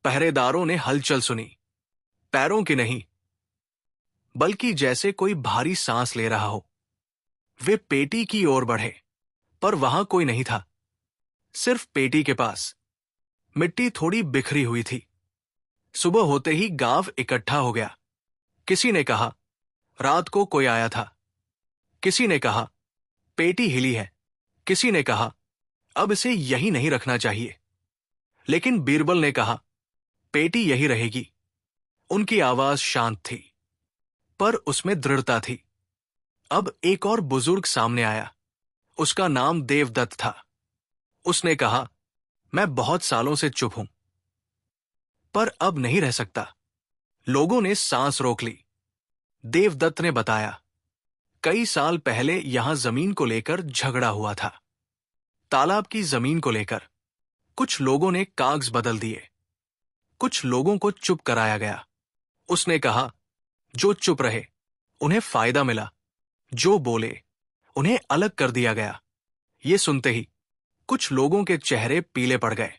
पहरेदारों ने हलचल सुनी, पैरों की नहीं, बल्कि जैसे कोई भारी सांस ले रहा हो। वे पेटी की ओर बढ़े, पर वहां कोई नहीं था। सिर्फ पेटी के पास मिट्टी थोड़ी बिखरी हुई थी। सुबह होते ही गांव इकट्ठा हो गया। किसी ने कहा रात को कोई आया था, किसी ने कहा पेटी हिली है, किसी ने कहा अब इसे यही नहीं रखना चाहिए। लेकिन बीरबल ने कहा पेटी यही रहेगी। उनकी आवाज शांत थी, पर उसमें दृढ़ता थी। अब एक और बुजुर्ग सामने आया। उसका नाम देवदत्त था। उसने कहा मैं बहुत सालों से चुप हूं, पर अब नहीं रह सकता। लोगों ने सांस रोक ली। देवदत्त ने बताया कई साल पहले यहां जमीन को लेकर झगड़ा हुआ था, तालाब की जमीन को लेकर। कुछ लोगों ने कागज बदल दिए, कुछ लोगों को चुप कराया गया। उसने कहा जो चुप रहे उन्हें फायदा मिला, जो बोले उन्हें अलग कर दिया गया। ये सुनते ही कुछ लोगों के चेहरे पीले पड़ गए।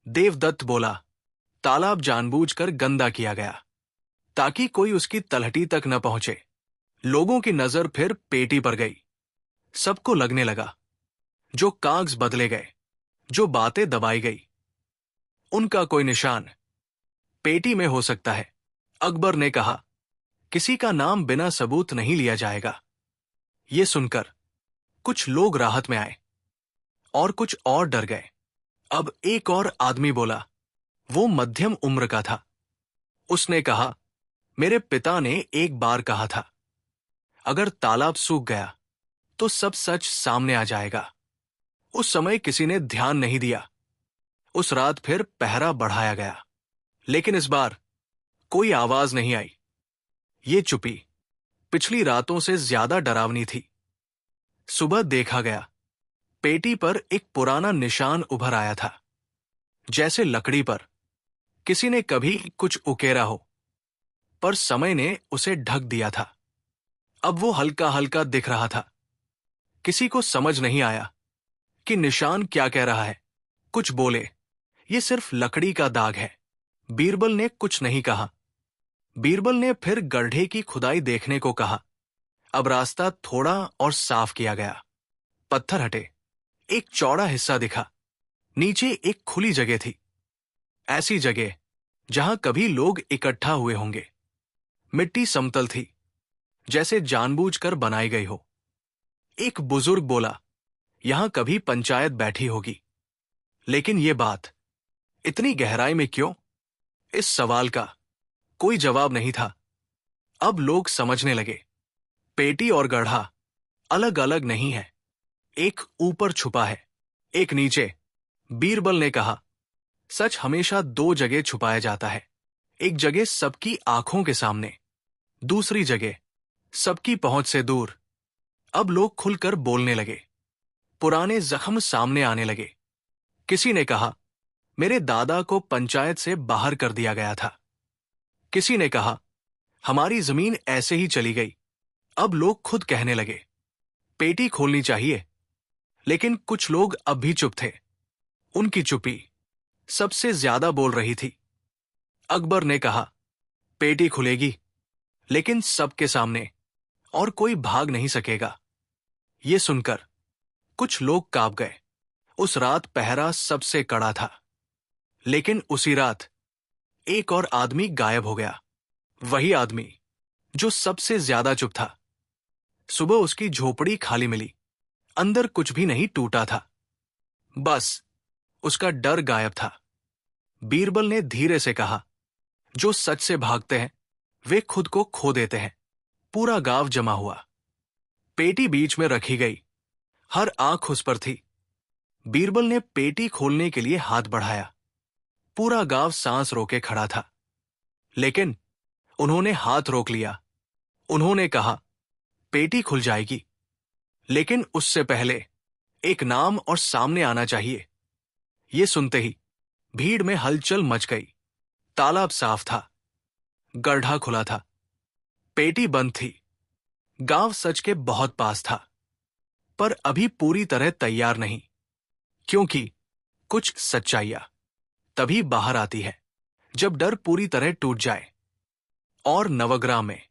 देवदत्त बोला तालाब जानबूझकर गंदा किया गया ताकि कोई उसकी तलहटी तक न पहुंचे। लोगों की नजर फिर पेटी पर गई। सबको लगने लगा जो कागज बदले गए, जो बातें दबाई गई, उनका कोई निशान पेटी में हो सकता है। अकबर ने कहा किसी का नाम बिना सबूत नहीं लिया जाएगा। ये सुनकर कुछ लोग राहत में आए और कुछ और डर गए। अब एक और आदमी बोला, वो मध्यम उम्र का था। उसने कहा मेरे पिता ने एक बार कहा था अगर तालाब सूख गया तो सब सच सामने आ जाएगा। उस समय किसी ने ध्यान नहीं दिया। उस रात फिर पहरा बढ़ाया गया, लेकिन इस बार कोई आवाज नहीं आई। ये चुप्पी पिछली रातों से ज्यादा डरावनी थी। सुबह देखा गया, पेटी पर एक पुराना निशान उभर आया था, जैसे लकड़ी पर किसी ने कभी कुछ उकेरा हो, पर समय ने उसे ढक दिया था। अब वो हल्का हल्का दिख रहा था। किसी को समझ नहीं आया कि निशान क्या कह रहा है। कुछ बोले ये सिर्फ लकड़ी का दाग है। बीरबल ने कुछ नहीं कहा। बीरबल ने फिर गड्ढे की खुदाई देखने को कहा। अब रास्ता थोड़ा और साफ किया गया। पत्थर हटे, एक चौड़ा हिस्सा दिखा। नीचे एक खुली जगह थी, ऐसी जगह जहां कभी लोग इकट्ठा हुए होंगे। मिट्टी समतल थी, जैसे जानबूझकर बनाई गई हो। एक बुजुर्ग बोला यहां कभी पंचायत बैठी होगी। लेकिन ये बात इतनी गहराई में क्यों? इस सवाल का कोई जवाब नहीं था। अब लोग समझने लगे, पेटी और गड्ढा अलग अलग नहीं है। एक ऊपर छुपा है, एक नीचे। बीरबल ने कहा सच हमेशा दो जगह छुपाया जाता है। एक जगह सबकी आंखों के सामने, दूसरी जगह सबकी पहुंच से दूर। अब लोग खुलकर बोलने लगे। पुराने जख्म सामने आने लगे। किसी ने कहा मेरे दादा को पंचायत से बाहर कर दिया गया था। किसी ने कहा हमारी जमीन ऐसे ही चली गई। अब लोग खुद कहने लगे पेटी खोलनी चाहिए। लेकिन कुछ लोग अब भी चुप थे। उनकी चुप्पी सबसे ज्यादा बोल रही थी। अकबर ने कहा पेटी खुलेगी, लेकिन सबके सामने, और कोई भाग नहीं सकेगा। ये सुनकर कुछ लोग कांप गए। उस रात पहरा सबसे कड़ा था। लेकिन उसी रात एक और आदमी गायब हो गया। वही आदमी जो सबसे ज्यादा चुप था। सुबह उसकी झोपड़ी खाली मिली। अंदर कुछ भी नहीं टूटा था, बस उसका डर गायब था। बीरबल ने धीरे से कहा जो सच से भागते हैं वे खुद को खो देते हैं। पूरा गांव जमा हुआ। पेटी बीच में रखी गई। हर आंख उस पर थी। बीरबल ने पेटी खोलने के लिए हाथ बढ़ाया। पूरा गांव सांस रोके खड़ा था। लेकिन उन्होंने हाथ रोक लिया। उन्होंने कहा, पेटी खुल जाएगी, लेकिन उससे पहले एक नाम और सामने आना चाहिए। ये सुनते ही भीड़ में हलचल मच गई। तालाब साफ था। गड्ढा खुला था। पेटी बंद थी। गांव सच के बहुत पास था, पर अभी पूरी तरह तैयार नहीं, क्योंकि कुछ सच्चाइयां तभी बाहर आती है जब डर पूरी तरह टूट जाए। और नवग्राम में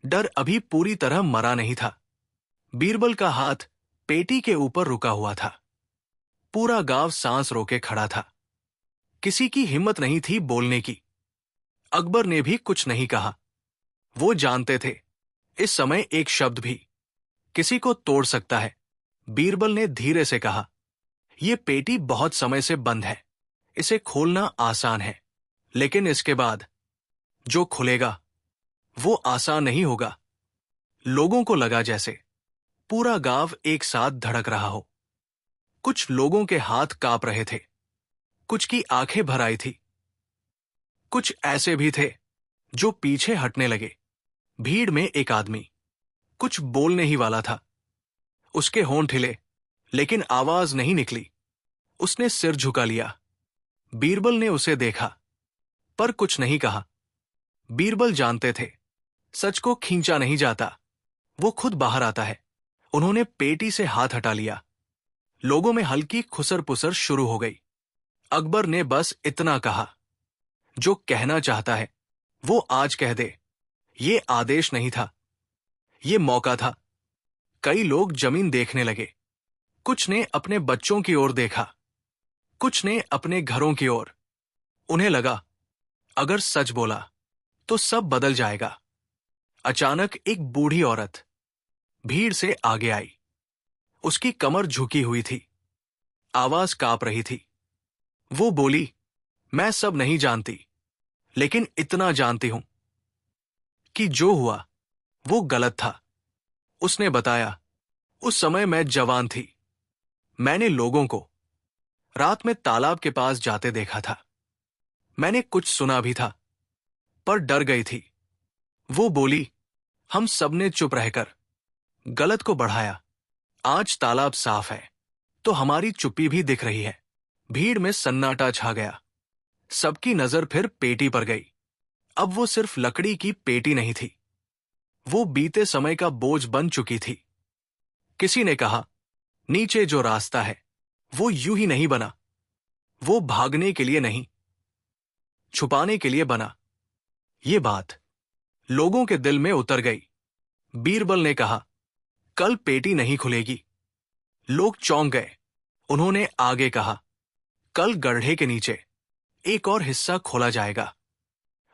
डर अभी पूरी तरह मरा नहीं था। बीरबल का हाथ पेटी के ऊपर रुका हुआ था। पूरा गांव सांस रोके खड़ा था। किसी की हिम्मत नहीं थी बोलने की। अकबर ने भी कुछ नहीं कहा। वो जानते थे इस समय एक शब्द भी किसी को तोड़ सकता है। बीरबल ने धीरे से कहा, यह पेटी बहुत समय से बंद है। इसे खोलना आसान है, लेकिन इसके बाद जो खुलेगा वो आसान नहीं होगा। लोगों को लगा जैसे पूरा गांव एक साथ धड़क रहा हो। कुछ लोगों के हाथ कांप रहे थे, कुछ की आंखें भर आई थी। कुछ ऐसे भी थे जो पीछे हटने लगे। भीड़ में एक आदमी कुछ बोलने ही वाला था। उसके होंठ हिले, लेकिन आवाज नहीं निकली। उसने सिर झुका लिया। बीरबल ने उसे देखा, पर कुछ नहीं कहा। बीरबल जानते थे सच को खींचा नहीं जाता, वो खुद बाहर आता है। उन्होंने पेटी से हाथ हटा लिया। लोगों में हल्की खुसर पुसर शुरू हो गई। अकबर ने बस इतना कहा, जो कहना चाहता है वो आज कह दे। ये आदेश नहीं था, ये मौका था। कई लोग जमीन देखने लगे। कुछ ने अपने बच्चों की ओर देखा, कुछ ने अपने घरों की ओर। उन्हें लगा अगर सच बोला तो सब बदल जाएगा। अचानक एक बूढ़ी औरत भीड़ से आगे आई। उसकी कमर झुकी हुई थी, आवाज कांप रही थी। वो बोली, मैं सब नहीं जानती, लेकिन इतना जानती हूं कि जो हुआ वो गलत था। उसने बताया, उस समय मैं जवान थी। मैंने लोगों को रात में तालाब के पास जाते देखा था। मैंने कुछ सुना भी था, पर डर गई थी। वो बोली, हम सबने चुप रहकर गलत को बढ़ाया। आज तालाब साफ है तो हमारी चुप्पी भी दिख रही है। भीड़ में सन्नाटा छा गया। सबकी नजर फिर पेटी पर गई। अब वो सिर्फ लकड़ी की पेटी नहीं थी, वो बीते समय का बोझ बन चुकी थी। किसी ने कहा, नीचे जो रास्ता है वो यूं ही नहीं बना। वो भागने के लिए नहीं, छुपाने के लिए बना। ये बात लोगों के दिल में उतर गई। बीरबल ने कहा, कल पेटी नहीं खुलेगी। लोग चौंक गए। उन्होंने आगे कहा, कल गड्ढे के नीचे एक और हिस्सा खोला जाएगा।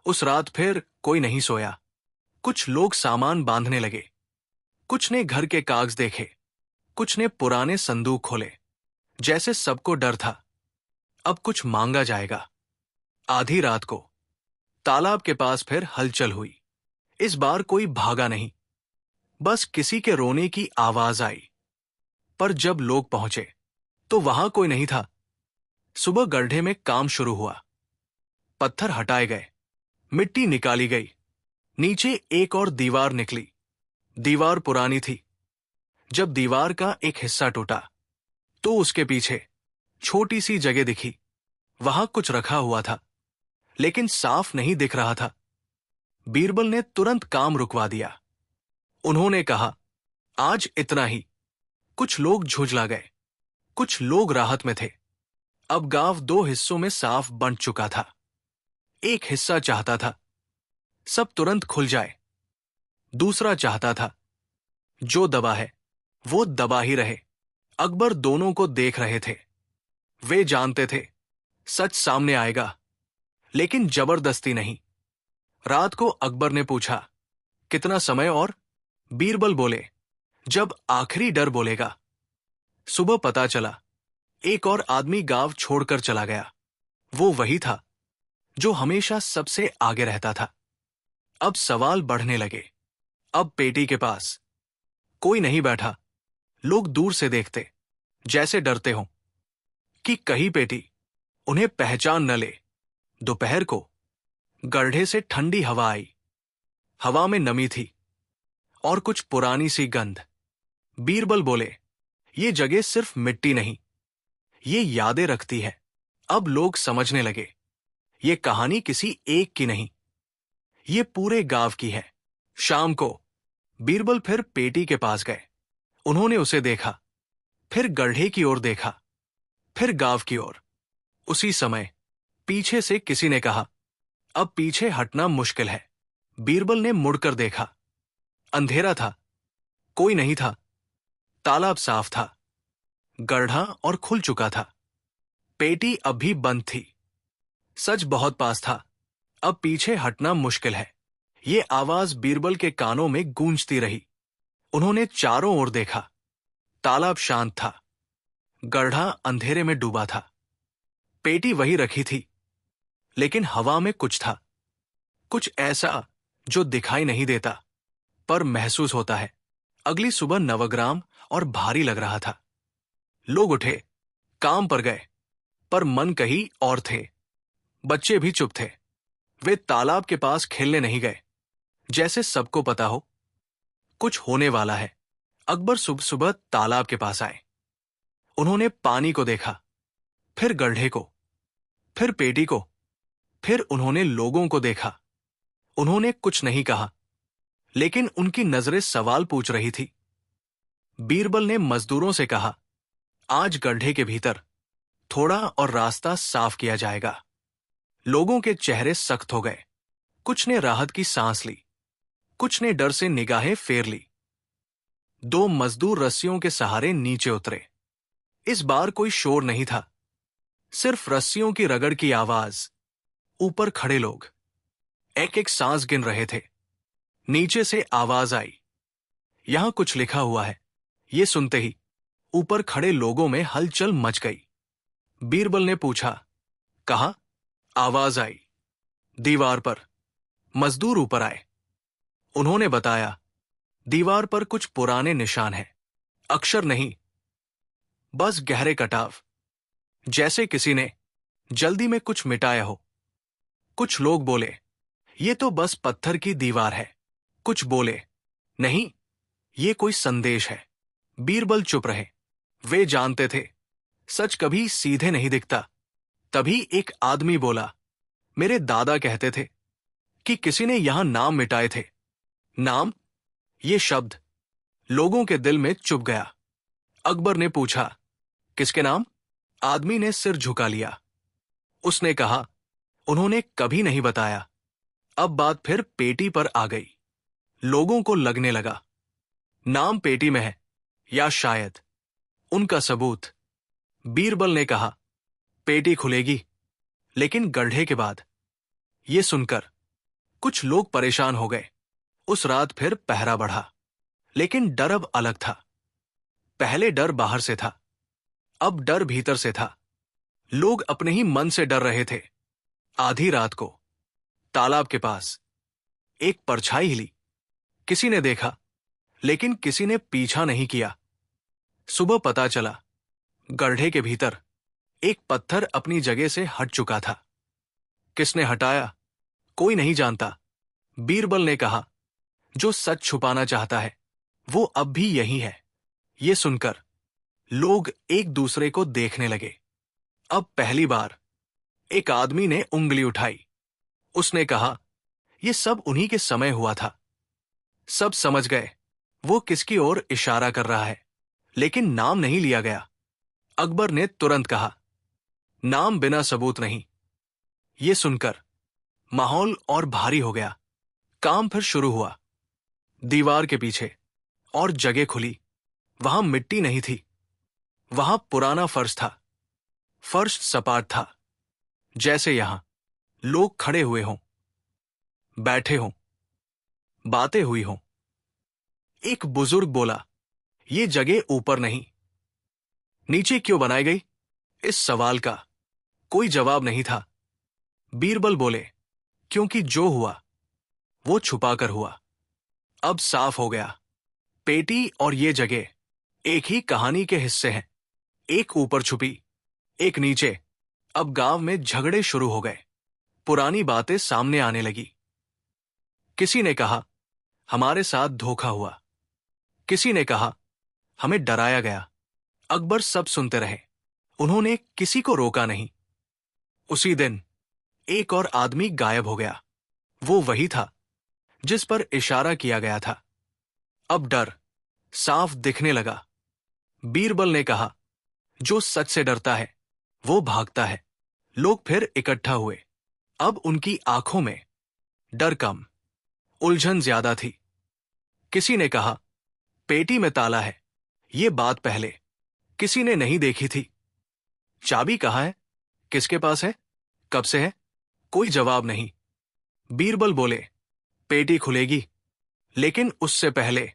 उस रात फिर कोई नहीं सोया। कुछ लोग सामान बांधने लगे। कुछ ने घर के कागज देखे, कुछ ने पुराने संदूक खोले। जैसे सबको डर था अब कुछ मांगा जाएगा। आधी रात को तालाब के पास फिर हलचल हुई। इस बार कोई भागा नहीं, बस किसी के रोने की आवाज आई। पर जब लोग पहुंचे तो वहां कोई नहीं था। सुबह गड्ढे में काम शुरू हुआ। पत्थर हटाए गए, मिट्टी निकाली गई। नीचे एक और दीवार निकली। दीवार पुरानी थी। जब दीवार का एक हिस्सा टूटा तो उसके पीछे छोटी सी जगह दिखी। वहां कुछ रखा हुआ था, लेकिन साफ नहीं दिख रहा था। बीरबल ने तुरंत काम रुकवा दिया। उन्होंने कहा, आज इतना ही। कुछ लोग झुंझला गए, कुछ लोग राहत में थे। अब गांव दो हिस्सों में साफ बंट चुका था। एक हिस्सा चाहता था सब तुरंत खुल जाए। दूसरा चाहता था जो दबा है वो दबा ही रहे। अकबर दोनों को देख रहे थे। वे जानते थे सच सामने आएगा, लेकिन जबरदस्ती नहीं। रात को अकबर ने पूछा, कितना समय और? बीरबल बोले, जब आखिरी डर बोलेगा। सुबह पता चला एक और आदमी गांव छोड़कर चला गया। वो वही था जो हमेशा सबसे आगे रहता था। अब सवाल बढ़ने लगे। अब पेटी के पास कोई नहीं बैठा। लोग दूर से देखते, जैसे डरते हों कि कहीं पेटी उन्हें पहचान न ले। दोपहर को गड्ढे से ठंडी हवा आई। हवा में नमी थी और कुछ पुरानी सी गंध। बीरबल बोले, ये जगह सिर्फ मिट्टी नहीं, ये यादें रखती है। अब लोग समझने लगे, ये कहानी किसी एक की नहीं, ये पूरे गांव की है। शाम को बीरबल फिर पेटी के पास गए। उन्होंने उसे देखा, फिर गड्ढे की ओर देखा, फिर गांव की ओर। उसी समय पीछे से किसी ने कहा, अब पीछे हटना मुश्किल है। बीरबल ने मुड़कर देखा। अंधेरा था, कोई नहीं था। तालाब साफ था, गड्ढा और खुल चुका था। पेटी अब भी बंद थी। सच बहुत पास था, अब पीछे हटना मुश्किल है। ये आवाज बीरबल के कानों में गूंजती रही। उन्होंने चारों ओर देखा। तालाब शांत था, गड्ढा अंधेरे में डूबा था। पेटी वही रखी थी, लेकिन हवा में कुछ था, कुछ ऐसा जो दिखाई नहीं देता पर महसूस होता है। अगली सुबह नवग्राम और भारी लग रहा था। लोग उठे, काम पर गए, पर मन कहीं और थे। बच्चे भी चुप थे। वे तालाब के पास खेलने नहीं गए, जैसे सबको पता हो कुछ होने वाला है। अकबर सुबह सुबह तालाब के पास आए। उन्होंने पानी को देखा, फिर गड्ढे को, फिर पेटी को, फिर उन्होंने लोगों को देखा। उन्होंने कुछ नहीं कहा, लेकिन उनकी नजरें सवाल पूछ रही थी। बीरबल ने मजदूरों से कहा, आज गड्ढे के भीतर थोड़ा और रास्ता साफ किया जाएगा। लोगों के चेहरे सख्त हो गए। कुछ ने राहत की सांस ली, कुछ ने डर से निगाहें फेर ली। 2 मजदूर रस्सियों के सहारे नीचे उतरे। इस बार कोई शोर नहीं था, सिर्फ रस्सियों की रगड़ की आवाज। ऊपर खड़े लोग एक एक सांस गिन रहे थे। नीचे से आवाज आई, यहां कुछ लिखा हुआ है। ये सुनते ही ऊपर खड़े लोगों में हलचल मच गई। बीरबल ने पूछा, कहा? आवाज आई, दीवार पर। मजदूर ऊपर आए। उन्होंने बताया, दीवार पर कुछ पुराने निशान हैं। अक्षर नहीं, बस गहरे कटाव, जैसे किसी ने जल्दी में कुछ मिटाया हो। कुछ लोग बोले, ये तो बस पत्थर की दीवार है। कुछ बोले, नहीं, ये कोई संदेश है। बीरबल चुप रहे। वे जानते थे, सच कभी सीधे नहीं दिखता। तभी एक आदमी बोला, मेरे दादा कहते थे कि किसी ने यहां नाम मिटाए थे। नाम? ये शब्द लोगों के दिल में चुभ गया। अकबर ने पूछा, किसके नाम? आदमी ने सिर झुका लिया। उसने कहा, उन्होंने कभी नहीं बताया। अब बात फिर पेटी पर आ गई। लोगों को लगने लगा, नाम पेटी में है, या शायद उनका सबूत। बीरबल ने कहा, पेटी खुलेगी, लेकिन गड्ढे के बाद। ये सुनकर कुछ लोग परेशान हो गए। उस रात फिर पहरा बढ़ा, लेकिन डर अब अलग था। पहले डर बाहर से था, अब डर भीतर से था। लोग अपने ही मन से डर रहे थे। आधी रात को तालाब के पास एक परछाई हिली। किसी ने देखा, लेकिन किसी ने पीछा नहीं किया। सुबह पता चला, गड्ढे के भीतर एक पत्थर अपनी जगह से हट चुका था। किसने हटाया, कोई नहीं जानता। बीरबल ने कहा, जो सच छुपाना चाहता है वो अब भी यही है। ये सुनकर लोग एक दूसरे को देखने लगे। अब पहली बार एक आदमी ने उंगली उठाई। उसने कहा, यह सब उन्हीं के समय हुआ था। सब समझ गए वो किसकी ओर इशारा कर रहा है, लेकिन नाम नहीं लिया गया। अकबर ने तुरंत कहा, नाम बिना सबूत नहीं। ये सुनकर माहौल और भारी हो गया। काम फिर शुरू हुआ। दीवार के पीछे और जगह खुली। वहां मिट्टी नहीं थी, वहां पुराना फर्श था। फर्श सपाट था, जैसे यहां लोग खड़े हुए हों, बैठे हों, बातें हुई हों। एक बुजुर्ग बोला, ये जगह ऊपर नहीं, नीचे क्यों बनाई गई? इस सवाल का कोई जवाब नहीं था। बीरबल बोले, क्योंकि जो हुआ वो छुपाकर हुआ। अब साफ हो गया, पेटी और ये जगह एक ही कहानी के हिस्से हैं। एक ऊपर छुपी, एक नीचे। अब गांव में झगड़े शुरू हो गए, पुरानी बातें सामने आने लगी। किसी ने कहा हमारे साथ धोखा हुआ, किसी ने कहा हमें डराया गया। अकबर सब सुनते रहे, उन्होंने किसी को रोका नहीं। उसी दिन एक और आदमी गायब हो गया। वो वही था जिस पर इशारा किया गया था। अब डर साफ दिखने लगा। बीरबल ने कहा जो सच से डरता है वो भागता है। लोग फिर इकट्ठा हुए। अब उनकी आंखों में डर कम, उलझन ज्यादा थी। किसी ने कहा पेटी में ताला है, ये बात पहले किसी ने नहीं देखी थी। चाबी कहाँ है, किसके पास है, कब से है? कोई जवाब नहीं। बीरबल बोले पेटी खुलेगी, लेकिन उससे पहले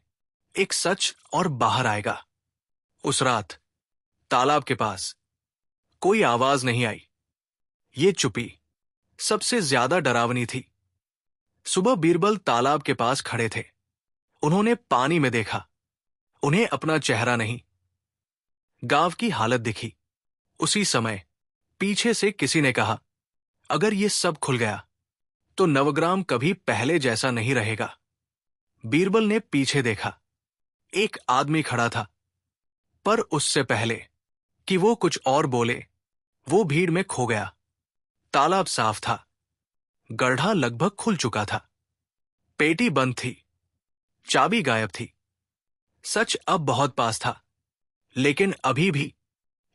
एक सच और बाहर आएगा। उस रात तालाब के पास कोई आवाज नहीं आई। ये चुप्पी सबसे ज्यादा डरावनी थी। सुबह बीरबल तालाब के पास खड़े थे। उन्होंने पानी में देखा, उन्हें अपना चेहरा नहीं। गांव की हालत दिखी। उसी समय पीछे से किसी ने कहा अगर ये सब खुल गया तो नवग्राम कभी पहले जैसा नहीं रहेगा। बीरबल ने पीछे देखा, एक आदमी खड़ा था। पर उससे पहले कि वो कुछ और बोले, वो भीड़ में खो गया। तालाब साफ था, गड्ढा लगभग खुल चुका था। पेटी बंद थी, चाबी गायब थी। सच अब बहुत पास था, लेकिन अभी भी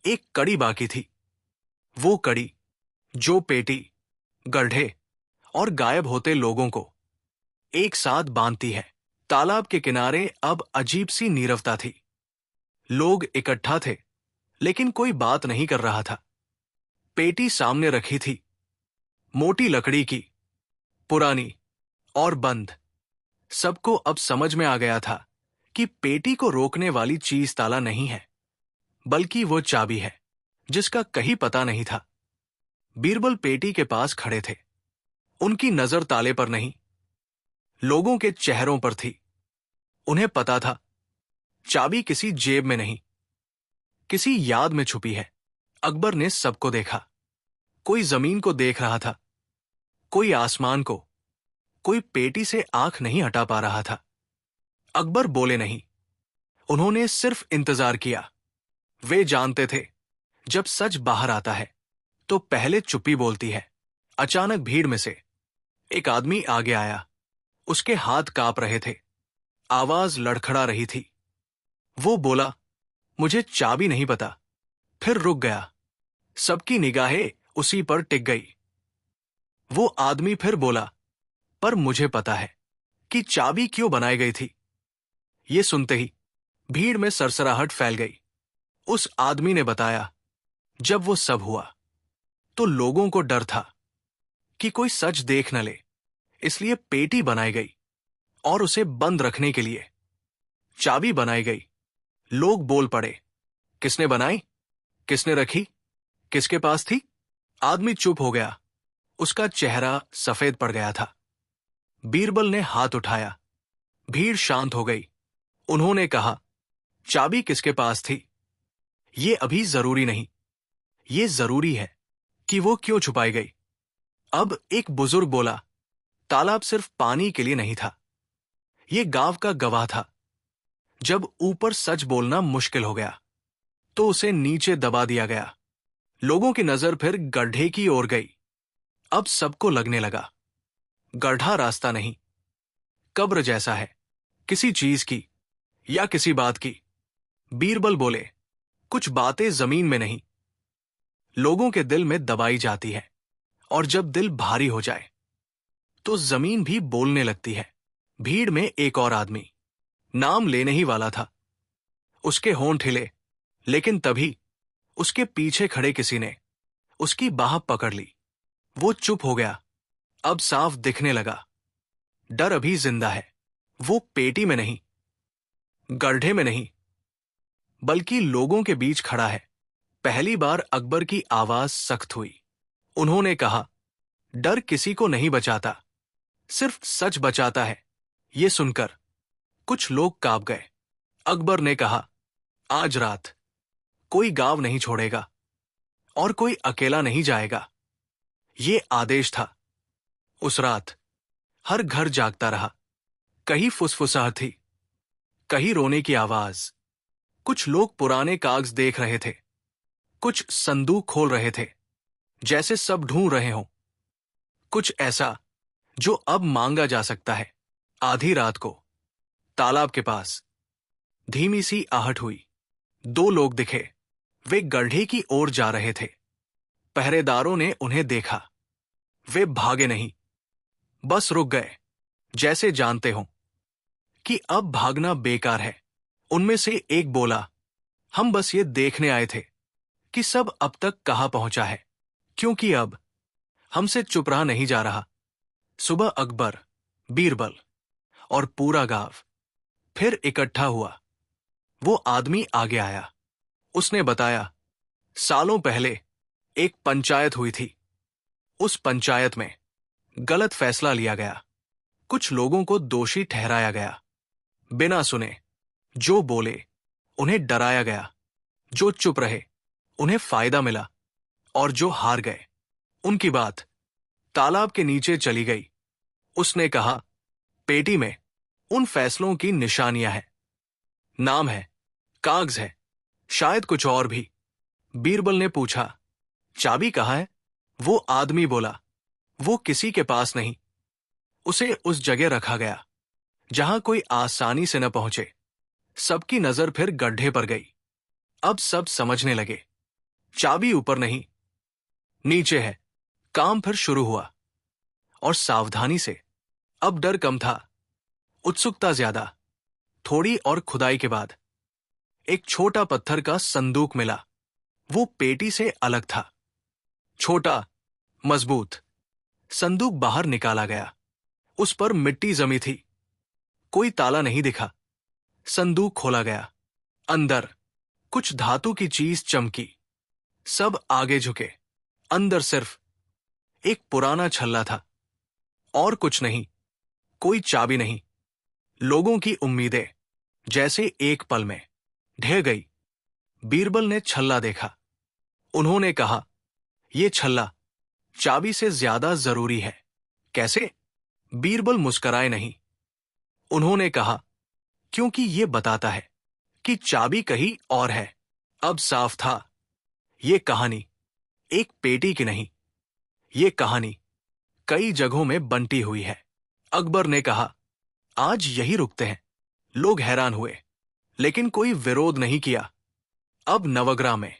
एक कड़ी बाकी थी। वो कड़ी जो पेटी, गड्ढे और गायब होते लोगों को एक साथ बांधती है। तालाब के किनारे अब अजीब सी नीरवता थी। लोग इकट्ठा थे, लेकिन कोई बात नहीं कर रहा था। पेटी सामने रखी थी, मोटी लकड़ी की, पुरानी और बंद। सबको अब समझ में आ गया था कि पेटी को रोकने वाली चीज ताला नहीं है, बल्कि वो चाबी है जिसका कहीं पता नहीं था। बीरबल पेटी के पास खड़े थे। उनकी नजर ताले पर नहीं, लोगों के चेहरों पर थी। उन्हें पता था चाबी किसी जेब में नहीं, किसी याद में छुपी है। अकबर ने सबको देखा। कोई जमीन को देख रहा था, कोई आसमान को, कोई पेटी से आंख नहीं हटा पा रहा था। अकबर बोले नहीं, उन्होंने सिर्फ इंतजार किया। वे जानते थे जब सच बाहर आता है तो पहले चुप्पी बोलती है। अचानक भीड़ में से एक आदमी आगे आया। उसके हाथ कांप रहे थे, आवाज लड़खड़ा रही थी। वो बोला मुझे चाबी नहीं पता, फिर रुक गया। सबकी निगाहें उसी पर टिक गई। वो आदमी फिर बोला पर मुझे पता है कि चाबी क्यों बनाई गई थी। ये सुनते ही भीड़ में सरसराहट फैल गई। उस आदमी ने बताया जब वो सब हुआ तो लोगों को डर था कि कोई सच देख न ले, इसलिए पेटी बनाई गई और उसे बंद रखने के लिए चाबी बनाई गई। लोग बोल पड़े किसने बनाई, किसने रखी, किसके पास थी? आदमी चुप हो गया। उसका चेहरा सफेद पड़ गया था। बीरबल ने हाथ उठाया। भीड़ शांत हो गई। उन्होंने कहा चाबी किसके पास थी ये अभी जरूरी नहीं, ये जरूरी है कि वो क्यों छुपाई गई। अब एक बुजुर्ग बोला तालाब सिर्फ पानी के लिए नहीं था, ये गांव का गवाह था। जब ऊपर सच बोलना मुश्किल हो गया तो उसे नीचे दबा दिया गया। लोगों की नजर फिर गड्ढे की ओर गई। अब सबको लगने लगा गड्ढा रास्ता नहीं, कब्र जैसा है, किसी चीज की या किसी बात की। बीरबल बोले कुछ बातें जमीन में नहीं, लोगों के दिल में दबाई जाती है, और जब दिल भारी हो जाए तो जमीन भी बोलने लगती है। भीड़ में एक और आदमी नाम लेने ही वाला था। उसके होंठ हिले, लेकिन तभी उसके पीछे खड़े किसी ने उसकी बाह पकड़ ली। वो चुप हो गया। अब साफ दिखने लगा डर अभी जिंदा है। वो पेटी में नहीं, गड्ढे में नहीं, बल्कि लोगों के बीच खड़ा है। पहली बार अकबर की आवाज सख्त हुई। उन्होंने कहा डर किसी को नहीं बचाता, सिर्फ सच बचाता है। ये सुनकर कुछ लोग कांप गए। अकबर ने कहा, आज रात कोई गांव नहीं छोड़ेगा और कोई अकेला नहीं जाएगा। ये आदेश था। उस रात हर घर जागता रहा। कहीं फुसफुसाहट थी, कहीं रोने की आवाज। कुछ लोग पुराने कागज देख रहे थे, कुछ संदूक खोल रहे थे, जैसे सब ढूंढ रहे हों कुछ ऐसा जो अब मांगा जा सकता है। आधी रात को तालाब के पास धीमी सी आहट हुई। दो लोग दिखे। वे गड्ढे की ओर जा रहे थे। पहरेदारों ने उन्हें देखा। वे भागे नहीं, बस रुक गए, जैसे जानते हों कि अब भागना बेकार है। उनमें से एक बोला, हम बस ये देखने आए थे कि सब अब तक कहां पहुंचा है, क्योंकि अब हमसे चुप रहा नहीं जा रहा। सुबह अकबर, बीरबल और पूरा गांव फिर इकट्ठा हुआ। वो आदमी आगे आया। उसने बताया, सालों पहले एक पंचायत हुई थी। उस पंचायत में गलत फैसला लिया गया। कुछ लोगों को दोषी ठहराया गया। बिना सुने जो बोले उन्हें डराया गया। जो चुप रहे उन्हें फायदा मिला, और जो हार गए उनकी बात तालाब के नीचे चली गई। उसने कहा, पेटी में उन फैसलों की निशानियां हैं, नाम है, कागज है, शायद कुछ और भी। बीरबल ने पूछा, चाबी कहाँ है? वो आदमी बोला, वो किसी के पास नहीं। उसे उस जगह रखा गया जहां कोई आसानी से न पहुंचे। सबकी नजर फिर गड्ढे पर गई। अब सब समझने लगे, चाबी ऊपर नहीं, नीचे है। काम फिर शुरू हुआ, और सावधानी से। अब डर कम था, उत्सुकता ज्यादा। थोड़ी और खुदाई के बाद एक छोटा पत्थर का संदूक मिला। वो पेटी से अलग था, छोटा, मजबूत। संदूक बाहर निकाला गया। उस पर मिट्टी जमी थी। कोई ताला नहीं दिखा। संदूक खोला गया। अंदर कुछ धातु की चीज चमकी। सब आगे झुके। अंदर सिर्फ एक पुराना छल्ला था, और कुछ नहीं। कोई चाबी नहीं। लोगों की उम्मीदें जैसे एक पल में ढह गई। बीरबल ने छल्ला देखा। उन्होंने कहा, यह छल्ला चाबी से ज्यादा जरूरी है। कैसे? बीरबल मुस्कुराए नहीं। उन्होंने कहा, क्योंकि यह बताता है कि चाबी कहीं और है। अब साफ था, यह कहानी एक पेटी की नहीं, यह कहानी कई जगहों में बंटी हुई है। अकबर ने कहा, आज यही रुकते हैं। लोग हैरान हुए, लेकिन कोई विरोध नहीं किया। अब नवग्राह में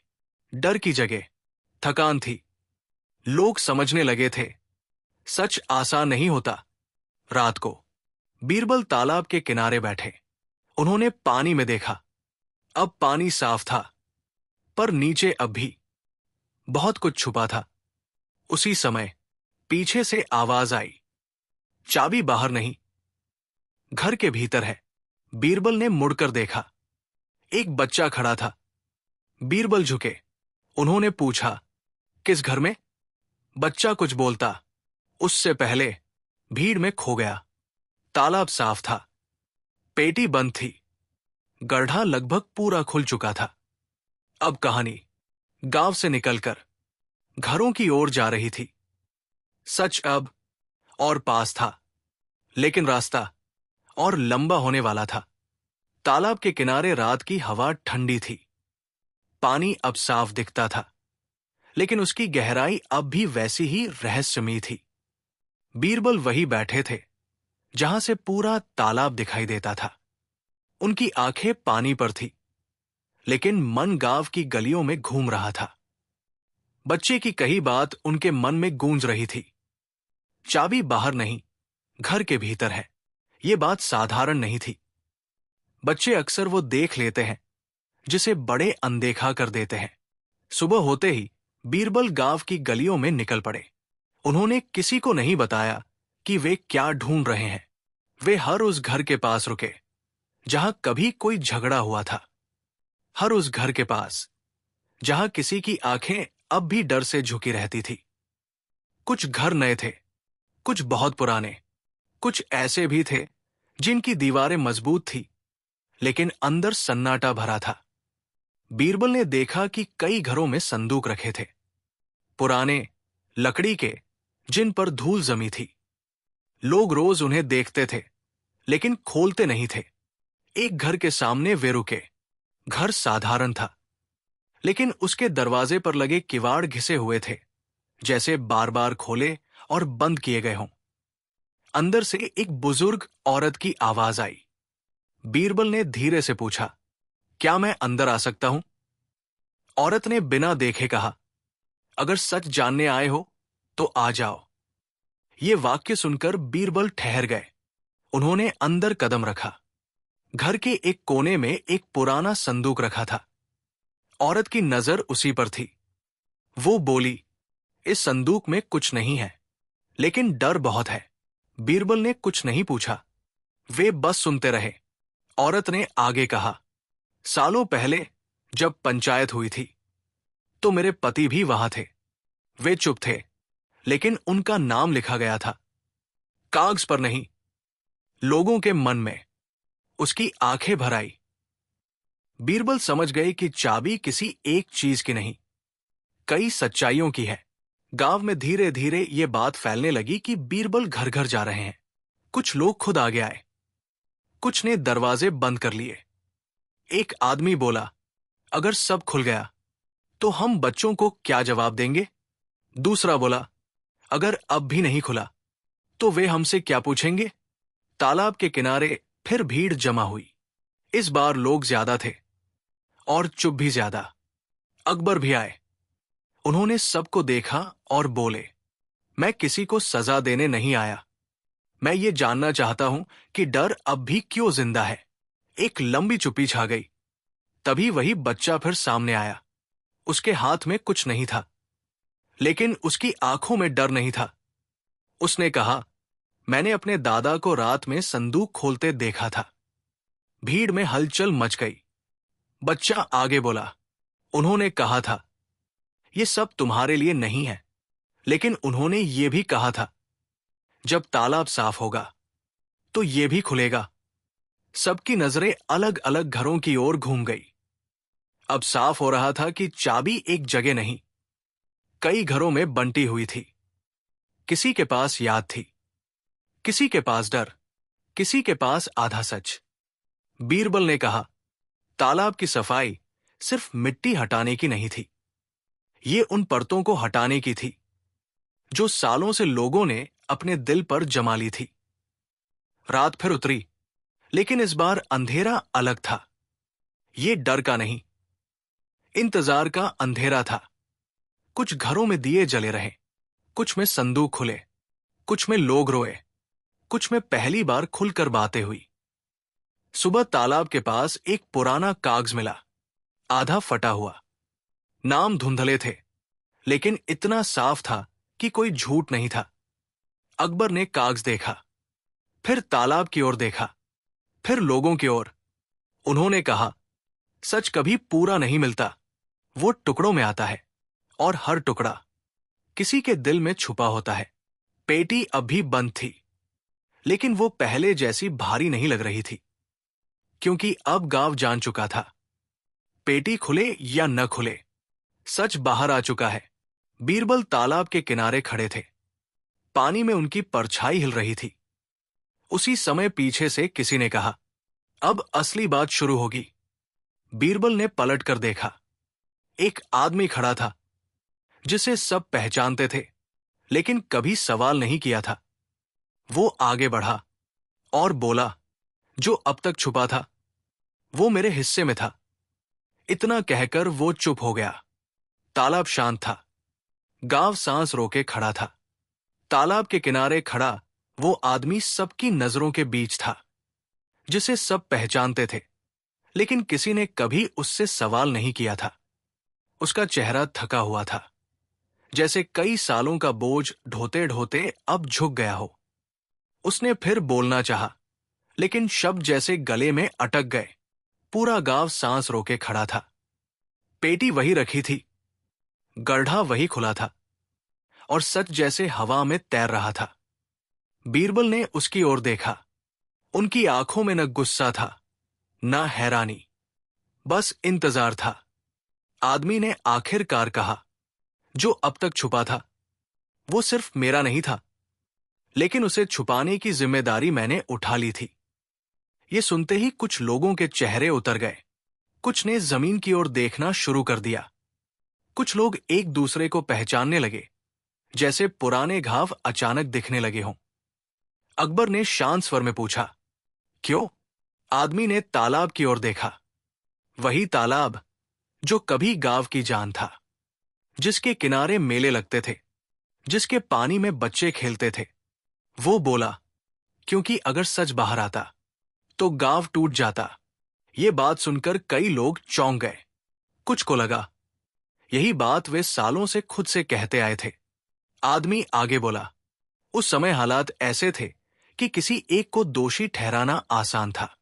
डर की जगह थकान थी। लोग समझने लगे थे, सच आसान नहीं होता। रात को बीरबल तालाब के किनारे बैठे। उन्होंने पानी में देखा। अब पानी साफ था, पर नीचे अब भी बहुत कुछ छुपा था। उसी समय पीछे से आवाज आई, चाबी बाहर नहीं, घर के भीतर है। बीरबल ने मुड़कर देखा। एक बच्चा खड़ा था। बीरबल झुके। उन्होंने पूछा, किस घर में? बच्चा कुछ बोलता उससे पहले भीड़ में खो गया। तालाब साफ था, पेटी बंद थी, गड्ढा लगभग पूरा खुल चुका था। अब कहानी गांव से निकलकर घरों की ओर जा रही थी। सच अब और पास था, लेकिन रास्ता और लंबा होने वाला था। तालाब के किनारे रात की हवा ठंडी थी। पानी अब साफ दिखता था, लेकिन उसकी गहराई अब भी वैसी ही रहस्यमयी थी। बीरबल वही बैठे थे जहां से पूरा तालाब दिखाई देता था। उनकी आंखें पानी पर थी, लेकिन मन गांव की गलियों में घूम रहा था। बच्चे की कही बात उनके मन में गूंज रही थी। चाबी बाहर नहीं, घर के भीतर है। ये बात साधारण नहीं थी। बच्चे अक्सर वो देख लेते हैं जिसे बड़े अनदेखा कर देते हैं। सुबह होते ही बीरबल गांव की गलियों में निकल पड़े। उन्होंने किसी को नहीं बताया कि वे क्या ढूंढ रहे हैं। वे हर उस घर के पास रुके जहां कभी कोई झगड़ा हुआ था, हर उस घर के पास जहां किसी की आंखें अब भी डर से झुकी रहती थी। कुछ घर नए थे, कुछ बहुत पुराने, कुछ ऐसे भी थे जिनकी दीवारें मजबूत थी, लेकिन अंदर सन्नाटा भरा था। बीरबल ने देखा कि कई घरों में संदूक रखे थे, पुराने, लकड़ी के, जिन पर धूल जमी थी। लोग रोज उन्हें देखते थे, लेकिन खोलते नहीं थे। एक घर के सामने वे रुके। घर साधारण था, लेकिन उसके दरवाजे पर लगे किवाड़ घिसे हुए थे, जैसे बार बार खोले और बंद किए गए हों। अंदर से एक बुजुर्ग औरत की आवाज आई। बीरबल ने धीरे से पूछा, क्या मैं अंदर आ सकता हूं? औरत ने बिना देखे कहा, अगर सच जानने आए हो तो आ जाओ। ये वाक्य सुनकर बीरबल ठहर गए। उन्होंने अंदर कदम रखा। घर के एक कोने में एक पुराना संदूक रखा था। औरत की नजर उसी पर थी। वो बोली, इस संदूक में कुछ नहीं है, लेकिन डर बहुत है। बीरबल ने कुछ नहीं पूछा। वे बस सुनते रहे। औरत ने आगे कहा, सालों पहले जब पंचायत हुई थी, तो मेरे पति भी वहां थे। वे चुप थे, लेकिन उनका नाम लिखा गया था, कागज पर नहीं, लोगों के मन में। उसकी आंखें भर आई। बीरबल समझ गए कि चाबी किसी एक चीज की नहीं, कई सच्चाइयों की है। गांव में धीरे धीरे ये बात फैलने लगी कि बीरबल घर घर जा रहे हैं। कुछ लोग खुद आगे आए, कुछ ने दरवाजे बंद कर लिए। एक आदमी बोला, अगर सब खुल गया तो हम बच्चों को क्या जवाब देंगे? दूसरा बोला, अगर अब भी नहीं खुला तो वे हमसे क्या पूछेंगे? तालाब के किनारे फिर भीड़ जमा हुई। इस बार लोग ज्यादा थे और चुप भी ज्यादा। अकबर भी आए। उन्होंने सबको देखा और बोले, मैं किसी को सजा देने नहीं आया। मैं ये जानना चाहता हूं कि डर अब भी क्यों जिंदा है। एक लंबी चुप्पी छा गई। तभी वही बच्चा फिर सामने आया। उसके हाथ में कुछ नहीं था, लेकिन उसकी आंखों में डर नहीं था। उसने कहा, मैंने अपने दादा को रात में संदूक खोलते देखा था। भीड़ में हलचल मच गई। बच्चा आगे बोला, उन्होंने कहा था, ये सब तुम्हारे लिए नहीं है, लेकिन उन्होंने ये भी कहा था, जब तालाब साफ होगा तो ये भी खुलेगा। सबकी नजरें अलग अलग घरों की ओर घूम गई। अब साफ हो रहा था कि चाबी एक जगह नहीं, कई घरों में बंटी हुई थी। किसी के पास याद थी, किसी के पास डर, किसी के पास आधा सच। बीरबल ने कहा, तालाब की सफाई सिर्फ मिट्टी हटाने की नहीं थी, ये उन परतों को हटाने की थी जो सालों से लोगों ने अपने दिल पर जमा ली थी। रात फिर उतरी, लेकिन इस बार अंधेरा अलग था। ये डर का नहीं, इंतजार का अंधेरा था। कुछ घरों में दिए जले रहे, कुछ में संदूक खुले, कुछ में लोग रोए, कुछ में पहली बार खुलकर बातें हुई। सुबह तालाब के पास एक पुराना कागज मिला, आधा फटा हुआ। नाम धुंधले थे, लेकिन इतना साफ था कि कोई झूठ नहीं था। अकबर ने कागज देखा, फिर तालाब की ओर देखा, फिर लोगों की ओर। उन्होंने कहा, सच कभी पूरा नहीं मिलता, वो टुकड़ों में आता है, और हर टुकड़ा किसी के दिल में छुपा होता है। पेटी अभी बंद थी, लेकिन वो पहले जैसी भारी नहीं लग रही थी, क्योंकि अब गांव जान चुका था। पेटी खुले या न खुले, सच बाहर आ चुका है। बीरबल तालाब के किनारे खड़े थे। पानी में उनकी परछाई हिल रही थी। उसी समय पीछे से किसी ने कहा, अब असली बात शुरू होगी। बीरबल ने पलट कर देखा। एक आदमी खड़ा था, जिसे सब पहचानते थे, लेकिन कभी सवाल नहीं किया था। वो आगे बढ़ा और बोला, जो अब तक छुपा था वो मेरे हिस्से में था। इतना कहकर वो चुप हो गया। तालाब शांत था। गांव सांस रोके खड़ा था। तालाब के किनारे खड़ा वो आदमी सबकी नजरों के बीच था, जिसे सब पहचानते थे, लेकिन किसी ने कभी उससे सवाल नहीं किया था। उसका चेहरा थका हुआ था, जैसे कई सालों का बोझ ढोते ढोते अब झुक गया हो। उसने फिर बोलना चाहा, लेकिन शब्द जैसे गले में अटक गए। पूरा गांव सांस रोके खड़ा था। पेटी वही रखी थी, गड्ढा वही खुला था, और सच जैसे हवा में तैर रहा था। बीरबल ने उसकी ओर देखा। उनकी आंखों में न गुस्सा था न हैरानी, बस इंतजार था। आदमी ने आखिरकार कहा, जो अब तक छुपा था वो सिर्फ मेरा नहीं था, लेकिन उसे छुपाने की जिम्मेदारी मैंने उठा ली थी। ये सुनते ही कुछ लोगों के चेहरे उतर गए। कुछ ने जमीन की ओर देखना शुरू कर दिया। कुछ लोग एक दूसरे को पहचानने लगे, जैसे पुराने घाव अचानक दिखने लगे हों। अकबर ने शांत स्वर में पूछा, क्यों? आदमी ने तालाब की ओर देखा। वही तालाब जो कभी गांव की जान था, जिसके किनारे मेले लगते थे, जिसके पानी में बच्चे खेलते थे। वो बोला, क्योंकि अगर सच बाहर आता तो गांव टूट जाता। ये बात सुनकर कई लोग चौंक गए। कुछ को लगा यही बात वे सालों से खुद से कहते आए थे। आदमी आगे बोला, उस समय हालात ऐसे थे कि किसी एक को दोषी ठहराना आसान था,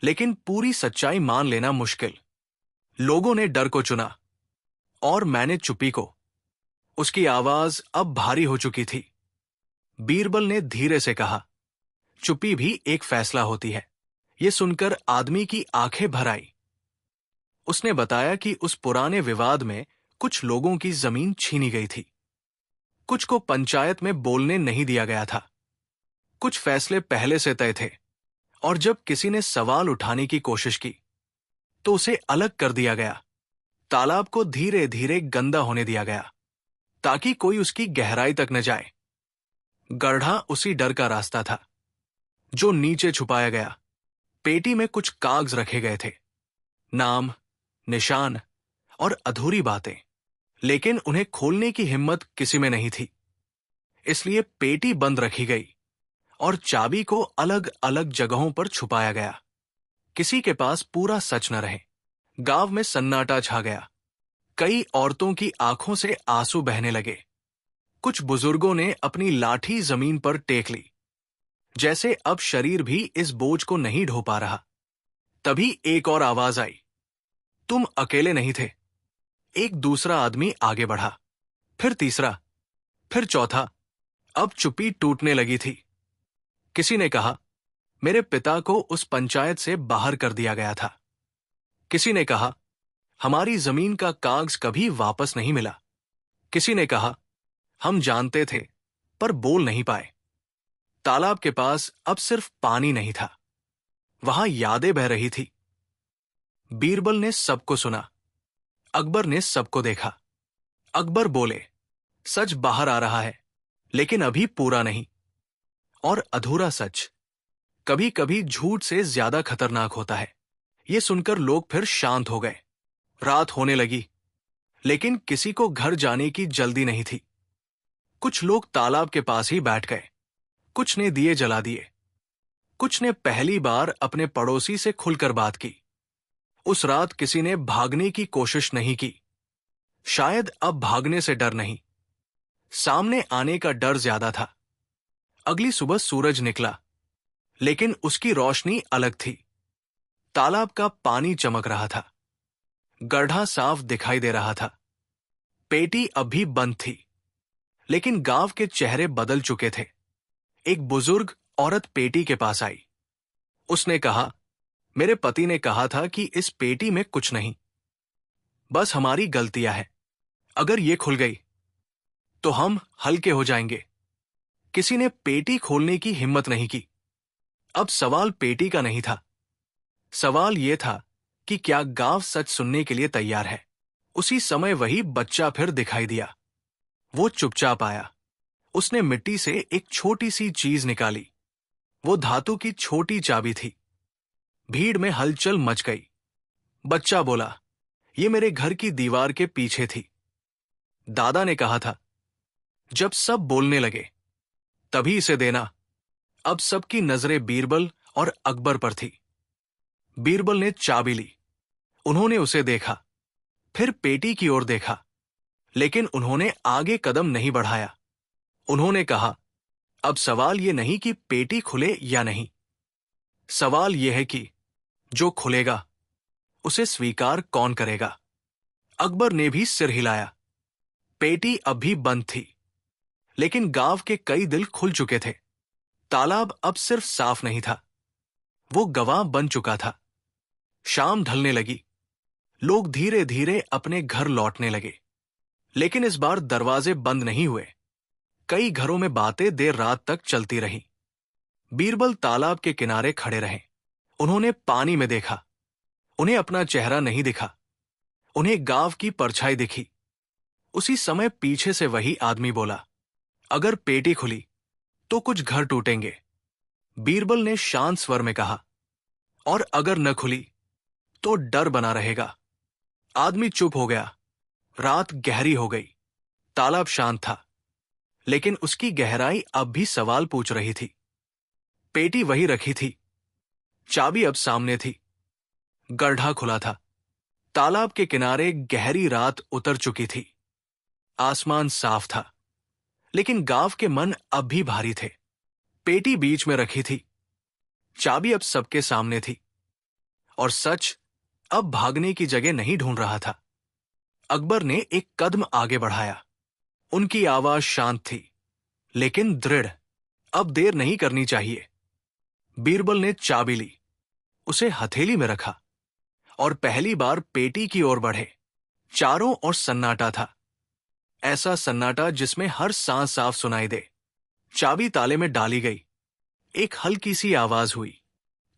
लेकिन पूरी सच्चाई मान लेना मुश्किल। लोगों ने डर को चुना और मैंने चुप्पी को। उसकी आवाज अब भारी हो चुकी थी। बीरबल ने धीरे से कहा, चुप्पी भी एक फैसला होती है। यह सुनकर आदमी की आंखें भर आई। उसने बताया कि उस पुराने विवाद में कुछ लोगों की जमीन छीनी गई थी। कुछ को पंचायत में बोलने नहीं दिया गया था। कुछ फैसले पहले से तय थे, और जब किसी ने सवाल उठाने की कोशिश की तो उसे अलग कर दिया गया। तालाब को धीरे धीरे गंदा होने दिया गया, ताकि कोई उसकी गहराई तक न जाए। गड्ढा उसी डर का रास्ता था जो नीचे छुपाया गया। पेटी में कुछ कागज रखे गए थे, नाम, निशान और अधूरी बातें, लेकिन उन्हें खोलने की हिम्मत किसी में नहीं थी। इसलिए पेटी बंद रखी गई और चाबी को अलग अलग जगहों पर छुपाया गया। किसी के पास पूरा सच न रहे। गांव में सन्नाटा छा गया। कई औरतों की आंखों से आंसू बहने लगे। कुछ बुजुर्गों ने अपनी लाठी जमीन पर टेक ली, जैसे अब शरीर भी इस बोझ को नहीं ढो पा रहा। तभी एक और आवाज आई, तुम अकेले नहीं थे। एक दूसरा आदमी आगे बढ़ा, फिर तीसरा, फिर चौथा। अब चुप्पी टूटने लगी थी। किसी ने कहा, मेरे पिता को उस पंचायत से बाहर कर दिया गया था। किसी ने कहा, हमारी जमीन का कागज कभी वापस नहीं मिला। किसी ने कहा, हम जानते थे पर बोल नहीं पाए। तालाब के पास अब सिर्फ पानी नहीं था, वहां यादें बह रही थी। बीरबल ने सबको सुना। अकबर ने सबको देखा। अकबर बोले, सच बाहर आ रहा है, लेकिन अभी पूरा नहीं। और अधूरा सच कभी कभी झूठ से ज्यादा खतरनाक होता है। यह सुनकर लोग फिर शांत हो गए। रात होने लगी, लेकिन किसी को घर जाने की जल्दी नहीं थी। कुछ लोग तालाब के पास ही बैठ गए। कुछ ने दिए जला दिए। कुछ ने पहली बार अपने पड़ोसी से खुलकर बात की। उस रात किसी ने भागने की कोशिश नहीं की। शायद अब भागने से डर नहीं, सामने आने का डर ज्यादा था। अगली सुबह सूरज निकला, लेकिन उसकी रोशनी अलग थी। तालाब का पानी चमक रहा था। गड्ढा साफ दिखाई दे रहा था। पेटी अब भी बंद थी, लेकिन गांव के चेहरे बदल चुके थे। एक बुजुर्ग औरत पेटी के पास आई। उसने कहा, मेरे पति ने कहा था कि इस पेटी में कुछ नहीं, बस हमारी गलतियां हैं। अगर ये खुल गई तो हम हल्के हो जाएंगे। किसी ने पेटी खोलने की हिम्मत नहीं की। अब सवाल पेटी का नहीं था। सवाल यह था कि क्या गांव सच सुनने के लिए तैयार है। उसी समय वही बच्चा फिर दिखाई दिया। वो चुपचाप आया। उसने मिट्टी से एक छोटी सी चीज निकाली। वो धातु की छोटी चाबी थी। भीड़ में हलचल मच गई। बच्चा बोला, ये मेरे घर की दीवार के पीछे थी। दादा ने कहा था, जब सब बोलने लगे तभी इसे देना। अब सबकी नजरें बीरबल और अकबर पर थी। बीरबल ने चाबी ली। उन्होंने उसे देखा, फिर पेटी की ओर देखा, लेकिन उन्होंने आगे कदम नहीं बढ़ाया। उन्होंने कहा, अब सवाल यह नहीं कि पेटी खुले या नहीं, सवाल यह है कि जो खुलेगा उसे स्वीकार कौन करेगा। अकबर ने भी सिर हिलाया। पेटी अब भी बंद थी, लेकिन गांव के कई दिल खुल चुके थे। तालाब अब सिर्फ साफ नहीं था, वो गवाह बन चुका था। शाम ढलने लगी। लोग धीरे धीरे अपने घर लौटने लगे। लेकिन इस बार दरवाजे बंद नहीं हुए। कई घरों में बातें देर रात तक चलती रहीं। बीरबल तालाब के किनारे खड़े रहे। उन्होंने पानी में देखा। उन्हें अपना चेहरा नहीं दिखा। उन्हें गांव की परछाई दिखी। उसी समय पीछे से वही आदमी बोला, अगर पेटी खुली तो कुछ घर टूटेंगे। बीरबल ने शांत स्वर में कहा, और अगर न खुली तो डर बना रहेगा। आदमी चुप हो गया। रात गहरी हो गई। तालाब शांत था, लेकिन उसकी गहराई अब भी सवाल पूछ रही थी। पेटी वही रखी थी। चाबी अब सामने थी। गड्ढा खुला था। तालाब के किनारे गहरी रात उतर चुकी थी। आसमान साफ था, लेकिन गांव के मन अब भी भारी थे। पेटी बीच में रखी थी। चाबी अब सबके सामने थी। और सच अब भागने की जगह नहीं ढूंढ रहा था। अकबर ने एक कदम आगे बढ़ाया। उनकी आवाज शांत थी, लेकिन दृढ़। अब देर नहीं करनी चाहिए। बीरबल ने चाबी ली, उसे हथेली में रखा और पहली बार पेटी की ओर बढ़े। चारों ओर सन्नाटा था। ऐसा सन्नाटा जिसमें हर सांस साफ सुनाई दे। चाबी ताले में डाली गई। एक हल्की सी आवाज हुई।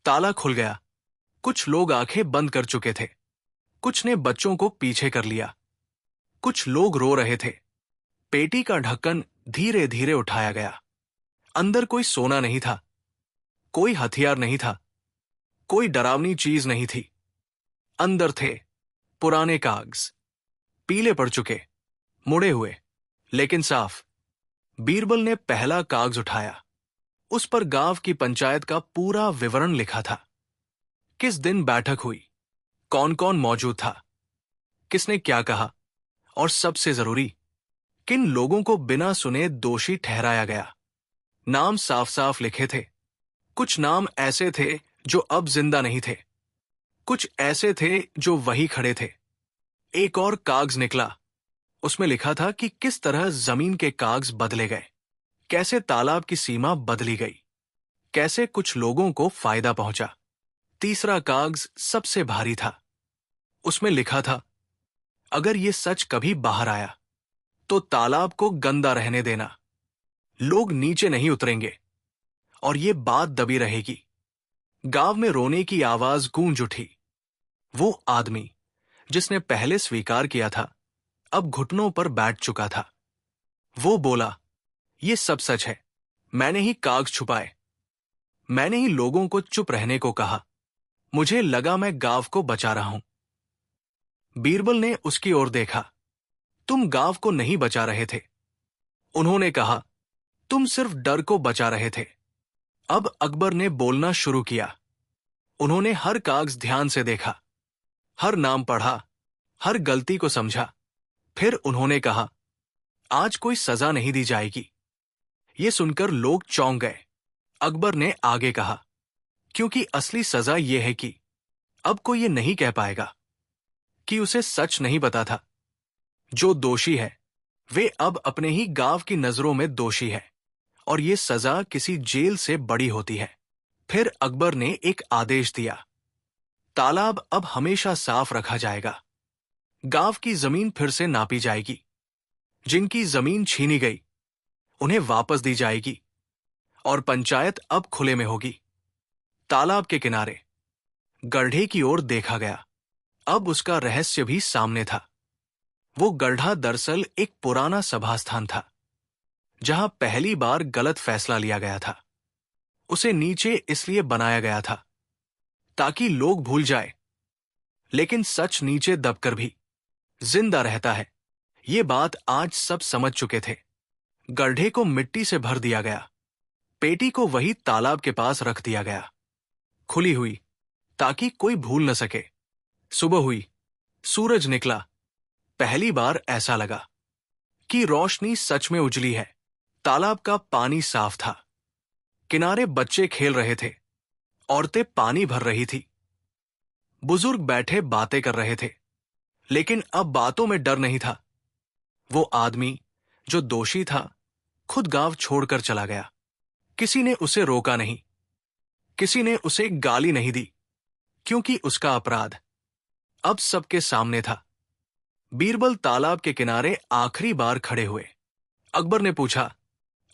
ताला खुल गया। कुछ लोग आंखें बंद कर चुके थे। कुछ ने बच्चों को पीछे कर लिया। कुछ लोग रो रहे थे। पेटी का ढक्कन धीरे धीरे उठाया गया। अंदर कोई सोना नहीं था। कोई हथियार नहीं था। कोई डरावनी चीज नहीं थी। अंदर थे पुराने कागज, पीले पड़ चुके, मुड़े हुए, लेकिन साफ। बीरबल ने पहला कागज उठाया। उस पर गांव की पंचायत का पूरा विवरण लिखा था। किस दिन बैठक हुई, कौन कौन मौजूद था, किसने क्या कहा, और सबसे जरूरी, किन लोगों को बिना सुने दोषी ठहराया गया। नाम साफ साफ लिखे थे। कुछ नाम ऐसे थे जो अब जिंदा नहीं थे। कुछ ऐसे थे जो वही खड़े थे। एक और कागज निकला। उसमें लिखा था कि किस तरह जमीन के कागज बदले गए, कैसे तालाब की सीमा बदली गई, कैसे कुछ लोगों को फायदा पहुंचा। तीसरा कागज सबसे भारी था। उसमें लिखा था, अगर ये सच कभी बाहर आया तो तालाब को गंदा रहने देना। लोग नीचे नहीं उतरेंगे और ये बात दबी रहेगी। गांव में रोने की आवाज गूंज उठी। वो आदमी जिसने पहले स्वीकार किया था, अब घुटनों पर बैठ चुका था। वो बोला, ये सब सच है। मैंने ही कागज छुपाए। मैंने ही लोगों को चुप रहने को कहा। मुझे लगा मैं गांव को बचा रहा हूं। बीरबल ने उसकी ओर देखा। तुम गांव को नहीं बचा रहे थे। उन्होंने कहा, तुम सिर्फ डर को बचा रहे थे। अब अकबर ने बोलना शुरू किया। उन्होंने हर कागज ध्यान से देखा, हर नाम पढ़ा, हर गलती को समझा। फिर उन्होंने कहा, आज कोई सजा नहीं दी जाएगी। ये सुनकर लोग चौंक गए। अकबर ने आगे कहा, क्योंकि असली सजा यह है कि अब कोई ये नहीं कह पाएगा कि उसे सच नहीं पता था। जो दोषी है वे अब अपने ही गांव की नजरों में दोषी है, और ये सजा किसी जेल से बड़ी होती है। फिर अकबर ने एक आदेश दिया, तालाब अब हमेशा साफ रखा जाएगा। गांव की जमीन फिर से नापी जाएगी। जिनकी जमीन छीनी गई उन्हें वापस दी जाएगी, और पंचायत अब खुले में होगी। तालाब के किनारे गड्ढे की ओर देखा गया। अब उसका रहस्य भी सामने था। वो गड्ढा दरअसल एक पुराना सभा स्थान था, जहां पहली बार गलत फैसला लिया गया था। उसे नीचे इसलिए बनाया गया था ताकि लोग भूल जाए, लेकिन सच नीचे दबकर भी जिंदा रहता है। ये बात आज सब समझ चुके थे। गड्ढे को मिट्टी से भर दिया गया। पेटी को वही तालाब के पास रख दिया गया, खुली हुई, ताकि कोई भूल न सके। सुबह हुई, सूरज निकला। पहली बार ऐसा लगा कि रोशनी सच में उजली है। तालाब का पानी साफ था। किनारे बच्चे खेल रहे थे। औरतें पानी भर रही थी। बुजुर्ग बैठे बातें कर रहे थे, लेकिन अब बातों में डर नहीं था। वो आदमी जो दोषी था खुद गांव छोड़कर चला गया। किसी ने उसे रोका नहीं, किसी ने उसे गाली नहीं दी, क्योंकि उसका अपराध अब सबके सामने था। बीरबल तालाब के किनारे आखिरी बार खड़े हुए। अकबर ने पूछा,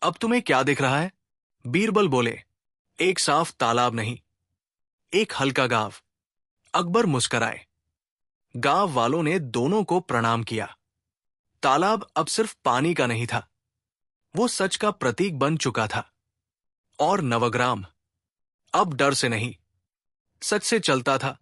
अब तुम्हें क्या दिख रहा है? बीरबल बोले, एक साफ तालाब नहीं, एक हल्का गांव। अकबर मुस्कराए। गांव वालों ने दोनों को प्रणाम किया। तालाब अब सिर्फ पानी का नहीं था, वो सच का प्रतीक बन चुका था। और नवग्राम अब डर से नहीं, सच से चलता था।